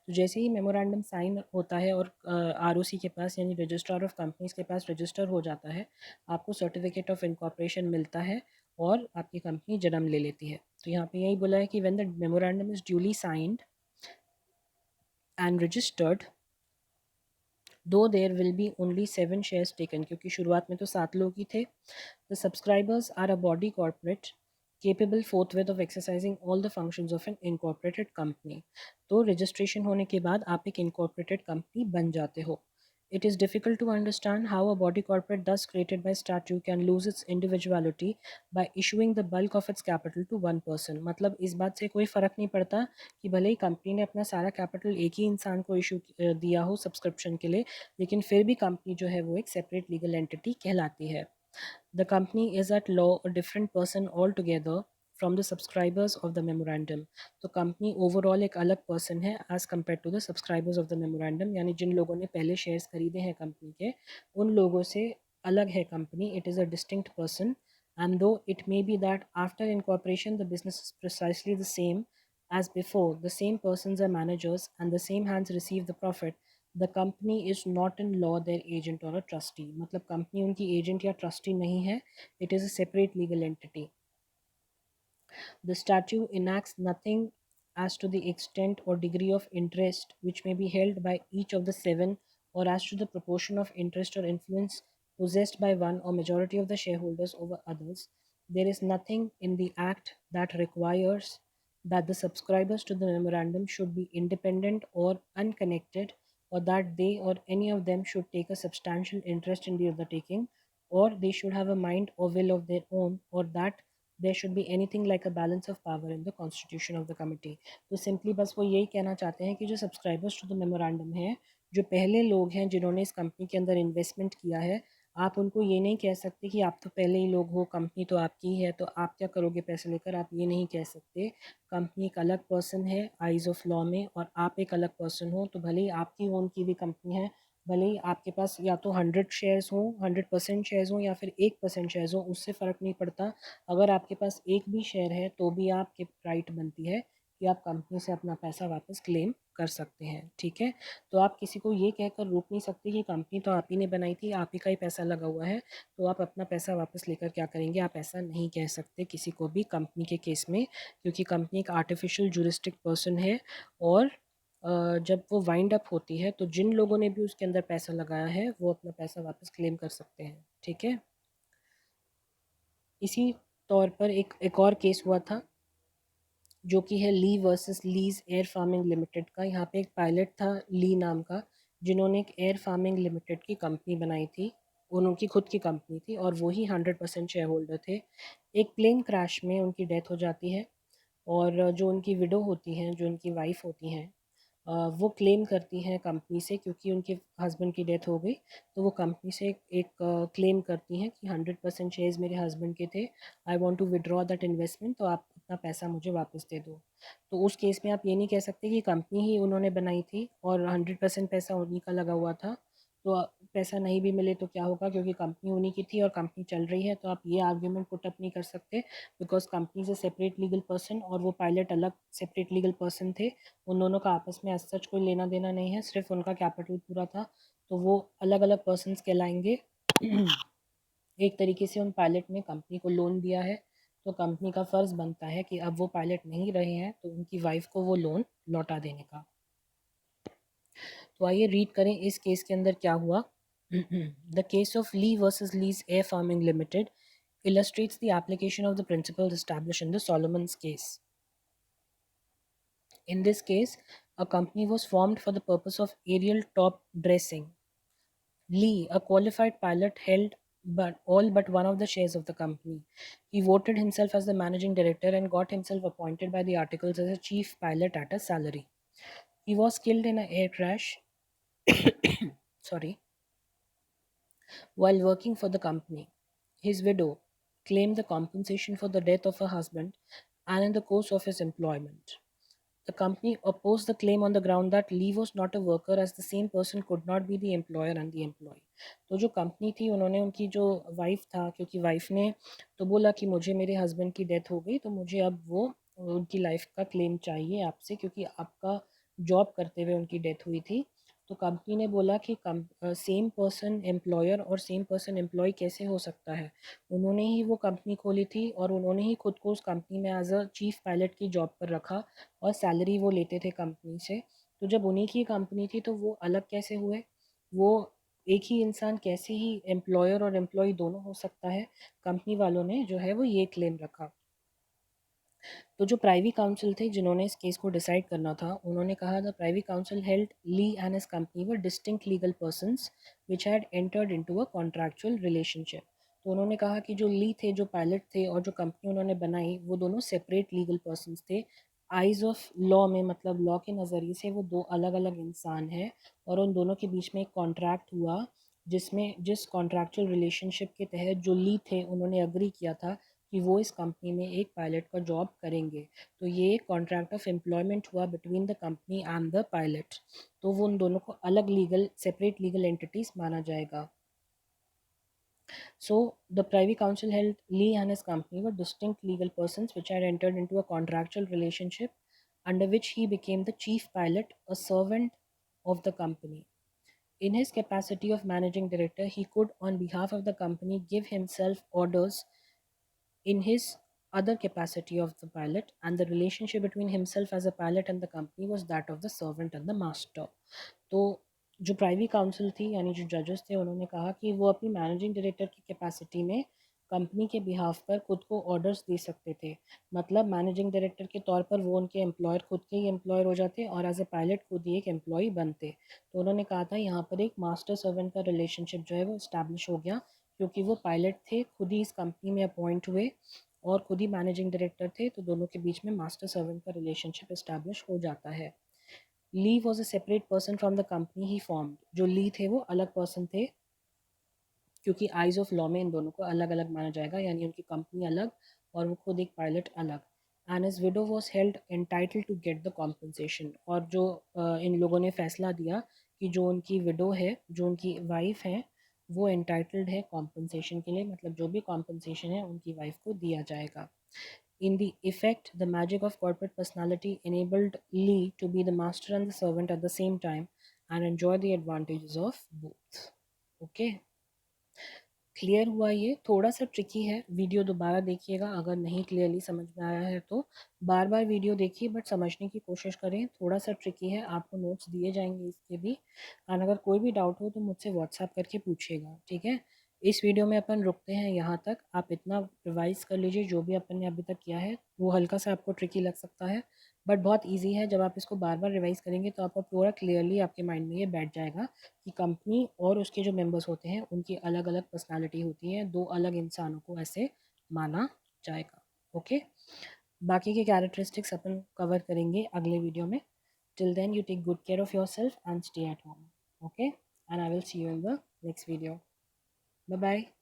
तो जैसे ही मेमोरेंडम साइन होता है और आरओसी के पास यानी रजिस्ट्रार ऑफ कंपनीज के पास रजिस्टर हो जाता है, आपको सर्टिफिकेट ऑफ इनकॉर्पोरेशन मिलता है और आपकी कंपनी जन्म ले लेती है. तो यहाँ पे यही बोला है कि when the memorandum is duly signed and registered though there will be only 7 shares taken, क्योंकि शुरुआत में तो 7 लोग ही थे. The subscribers are a body corporate capable forthwith of exercising all the functions of an incorporated company. तो registration होने के बाद आप एक इनकॉर्पोरेटेड कंपनी बन जाते हो. It is difficult to understand how a body corporate thus created by statute can lose its individuality by issuing the bulk of its capital to one person. मतलब इस बात से कोई फ़र्क नहीं पड़ता कि भले ही कंपनी ने अपना सारा कैपिटल एक ही इंसान को इशू दिया हो सब्सक्रिप्शन के लिए, लेकिन फिर भी कंपनी जो है वो एक सेपरेट लीगल एंटिटी कहलाती है. The company is at law a different person altogether from the subscribers of the memorandum. तो कंपनी ओवरऑल एक अलग पर्सन है as compare to the subscribers of the memorandum, यानी जिन लोगों ने पहले शेयर्स खरीदे हैं कंपनी के, उन लोगों से अलग है company. It is a distinct person, and though it may be that after incorporation the business is precisely the same as before, the same persons are managers and the same hands receive the profit, the company is not in law there agent और a trustee. मतलब company उनकी agent या trustee नहीं है, it is a separate legal entity. The statute enacts nothing as to the extent or degree of interest which may be held by each of the seven, or as to the proportion of interest or influence possessed by one or majority of the shareholders over others. There is nothing in the Act that requires that the subscribers to the memorandum should be independent or unconnected, or that they or any of them should take a substantial interest in the undertaking, or they should have a mind or will of their own, or that there should be anything like a balance of power in the constitution of the committee. तो simply बस वो यही कहना चाहते हैं कि जो subscribers to the memorandum है, जो पहले लोग हैं जिन्होंने इस कंपनी के अंदर इन्वेस्टमेंट किया है, आप उनको ये नहीं कह सकते कि आप तो पहले ही लोग हो, कंपनी तो आपकी ही है, तो आप क्या करोगे पैसे लेकर, आप ये नहीं कह सकते. कंपनी एक अलग पर्सन है आइज़ ऑफ लॉ में, और आप एक अलग पर्सन हो. तो भले ही आपकी ओन की भी कंपनी है, भले ही आपके पास या तो 100 शेयर्स हों, 100% शेयर्स हों, या फिर 1% शेयर्स हों, उससे फ़र्क नहीं पड़ता. अगर आपके पास एक भी शेयर है तो भी आपके राइट बनती है कि आप कंपनी से अपना पैसा वापस क्लेम कर सकते हैं. ठीक है, तो आप किसी को ये कहकर रोक नहीं सकते कि कंपनी तो आप ही ने बनाई थी, आप ही का ही पैसा लगा हुआ है, तो आप अपना पैसा वापस लेकर क्या करेंगे. आप ऐसा नहीं कह सकते किसी को भी कंपनी के केस में, क्योंकि कंपनी एक आर्टिफिशियल जुरिस्टिक पर्सन है. और जब वो वाइंड अप होती है तो जिन लोगों ने भी उसके अंदर पैसा लगाया है वो अपना पैसा वापस क्लेम कर सकते हैं. ठीक है, इसी तौर पर एक और केस हुआ था जो कि है Lee versus Lee's air farming limited का. यहाँ पे एक पायलट था ली नाम का, जिन्होंने एक एयर फार्मिंग लिमिटेड की कंपनी बनाई थी. उनकी खुद की कंपनी थी और वही 100% शेयर होल्डर थे. एक प्लेन क्रैश में उनकी डेथ हो जाती है, और जो उनकी विडो होती हैं, जो उनकी वाइफ होती हैं, वो क्लेम करती हैं कंपनी से, क्योंकि उनके हस्बैंड की डेथ हो गई. तो वो कंपनी से एक क्लेम करती हैं कि 100% शेयर्स मेरे हस्बैंड के थे, I want to withdraw that investment, तो आप अपना पैसा मुझे वापस दे दो. तो उस केस में आप ये नहीं कह सकते कि कंपनी ही उन्होंने बनाई थी और 100% पैसा उन्हीं का लगा हुआ था. तो पैसा नहीं भी मिले तो क्या होगा, क्योंकि कंपनी उन्हीं की थी और कंपनी चल रही है, तो आप ये आर्ग्यूमेंट पुट अप नहीं कर सकते, बिकॉज कंपनी से सेपरेट लीगल पर्सन और वो पायलट अलग सेपरेट लीगल पर्सन थे. उन दोनों का आपस में एज सच कोई लेना देना नहीं है, सिर्फ उनका कैपिटल पूरा था, तो वो अलग अलग पर्सन्स कहलाएंगे. एक तरीके से उन पायलट ने कंपनी को लोन दिया है, तो कंपनी का फ़र्ज़ बनता है कि अब वो पायलट नहीं रहे हैं तो उनकी वाइफ को वो लोन लौटा देने का. तो आइए रीड करें इस केस के अंदर क्या हुआ. The case of Lee versus Lee's air farming limited illustrates the application of the principles established in the Solomon's case. In this case, a company was formed for the purpose of aerial top dressing. Lee, a qualified pilot, held but all but one of the shares of the company. He voted himself as the managing director and got himself appointed by the articles as a chief pilot at a salary. He was killed in an air crash sorry, while working for the company. His widow claimed the compensation for the death of her husband and in the course of his employment. The company opposed the claim on the ground that Lee was not a worker, as the same person could not be the employer and the employee. तो जो company थी उन्होंने उनकी जो wife था, क्योंकि wife ने तो बोला कि मुझे मेरे हस्बैंड की डेथ हो गई तो मुझे अब वो उनकी लाइफ का क्लेम चाहिए आपसे, क्योंकि आपका जॉब करते हुए उनकी डेथ हुई थी. तो कंपनी ने बोला कि सेम पर्सन एम्प्लॉयर और सेम पर्सन एम्प्लॉय कैसे हो सकता है. उन्होंने ही वो कंपनी खोली थी और उन्होंने ही खुद को उस कंपनी में एज अ चीफ पायलट की जॉब पर रखा और सैलरी वो लेते थे कंपनी से. तो जब उन्हीं की कंपनी थी तो वो अलग कैसे हुए. वो एक ही इंसान कैसे ही एम्प्लॉयर और एम्प्लॉय दोनों हो सकता है. कंपनी वालों ने जो है वो ये क्लेम रखा. तो जो प्राइवी काउंसिल थे जिन्होंने इस केस को डिसाइड करना था, उन्होंने कहा the privy council held Lee and his company were distinct legal persons which had entered into a contractual relationship. तो उन्होंने कहा कि जो ली थे, जो पायलट थे, और जो कंपनी उन्होंने बनाई, वो दोनों सेपरेट लीगल पर्सन्स थे। आइज़ ऑफ लॉ में, मतलब लॉ के नज़रिए से वो दो अलग अलग इंसान हैं, और उन दोनों के बीच में एक कॉन्ट्रैक्ट हुआ जिसमें जिस कॉन्ट्रैक्चुअल रिलेशनशिप के तहत जो ली थे उन्होंने अग्री किया था कि वो इस कंपनी में एक पायलट का जॉब करेंगे। तो ये एक कॉन्ट्रैक्ट ऑफ एम्प्लॉयमेंट हुआ between the company and the pilot. तो वो उन दोनों को अलग लीगल, सेपरेट लीगल एंटिटीज माना जाएगा। So the Privy Council held Lee and his company were distinct legal persons which had entered into a contractual relationship under which he became the chief pilot, a servant of the company. In his capacity of managing director, he could, on behalf of the company, give himself orders in his other capacity of the pilot, and the relationship between himself as a pilot and the company was that of the servant and the master. तो जो privy council थी, यानी जो जजेस थे, उन्होंने कहा कि वो अपनी मैनेजिंग डायरेक्टर की कैपेसिटी में कंपनी के बिहाफ पर खुद को ऑर्डर्स दे सकते थे। मतलब मैनेजिंग डायरेक्टर के तौर पर वो उनके एम्प्लॉयर, खुद के ही एम्प्लॉयर हो जाते, और एज अ पायलट खुद ही एक एम्प्लॉय बनते। तो उन्होंने कहा था यहाँ पर एक मास्टर सर्वेंट का रिलेशनशिप जो है वो इस्टेब्लिश हो गया, क्योंकि वो पायलट थे, खुद ही इस कंपनी में अपॉइंट हुए और खुद ही मैनेजिंग डायरेक्टर थे, तो दोनों के बीच में मास्टर सर्वेंट का रिलेशनशिप इस्टेब्लिश हो जाता है। Lee was a separate person from the company he formed. जो ली थे वो अलग पर्सन थे, क्योंकि आइज ऑफ लॉ में इन दोनों को अलग अलग माना जाएगा, यानी उनकी कंपनी अलग और वो खुद एक पायलट अलग। And his widow was held entitle to get the compensation. और जो इन लोगों ने फैसला दिया कि जो उनकी विडो है, जो उनकी वाइफ है, वो एंटाइटल्ड है कॉम्पनसेशन के लिए, मतलब जो भी कॉम्पनसेशन है उनकी वाइफ को दिया जाएगा। In the effect, the magic of corporate personality enabled Lee to be the master and the servant at the same time and enjoy the advantages of both. Okay. Clear हुआ? ये थोड़ा सा tricky है, video दोबारा देखिएगा अगर नहीं clearly समझ में आया है तो। बार बार वीडियो देखिए बट समझने की कोशिश करें, थोड़ा सा ट्रिकी है, आपको नोट्स दिए जाएंगे इसके भी। और अगर कोई भी डाउट हो तो मुझसे व्हाट्सएप करके पूछिएगा, ठीक है। इस वीडियो में अपन रुकते हैं यहाँ तक। आप इतना रिवाइज कर लीजिए, जो भी अपन ने अभी तक किया है वो हल्का सा आपको ट्रिकी लग सकता है बट बहुत ईजी है। जब आप इसको बार बार रिवाइज करेंगे तो आपको पूरा क्लियरली आपके माइंड में ये बैठ जाएगा कि कंपनी और उसके जो मेंबर्स होते हैं उनकी अलग अलग पर्सनालिटी होती है, दो अलग इंसानों को ऐसे माना जाएगा। ओके, बाकी के कैरेक्टरिस्टिक्स अपन कवर करेंगे अगले वीडियो में। Till then you take good care of yourself and stay at home. Okay, and I will see you in the next video. Bye bye.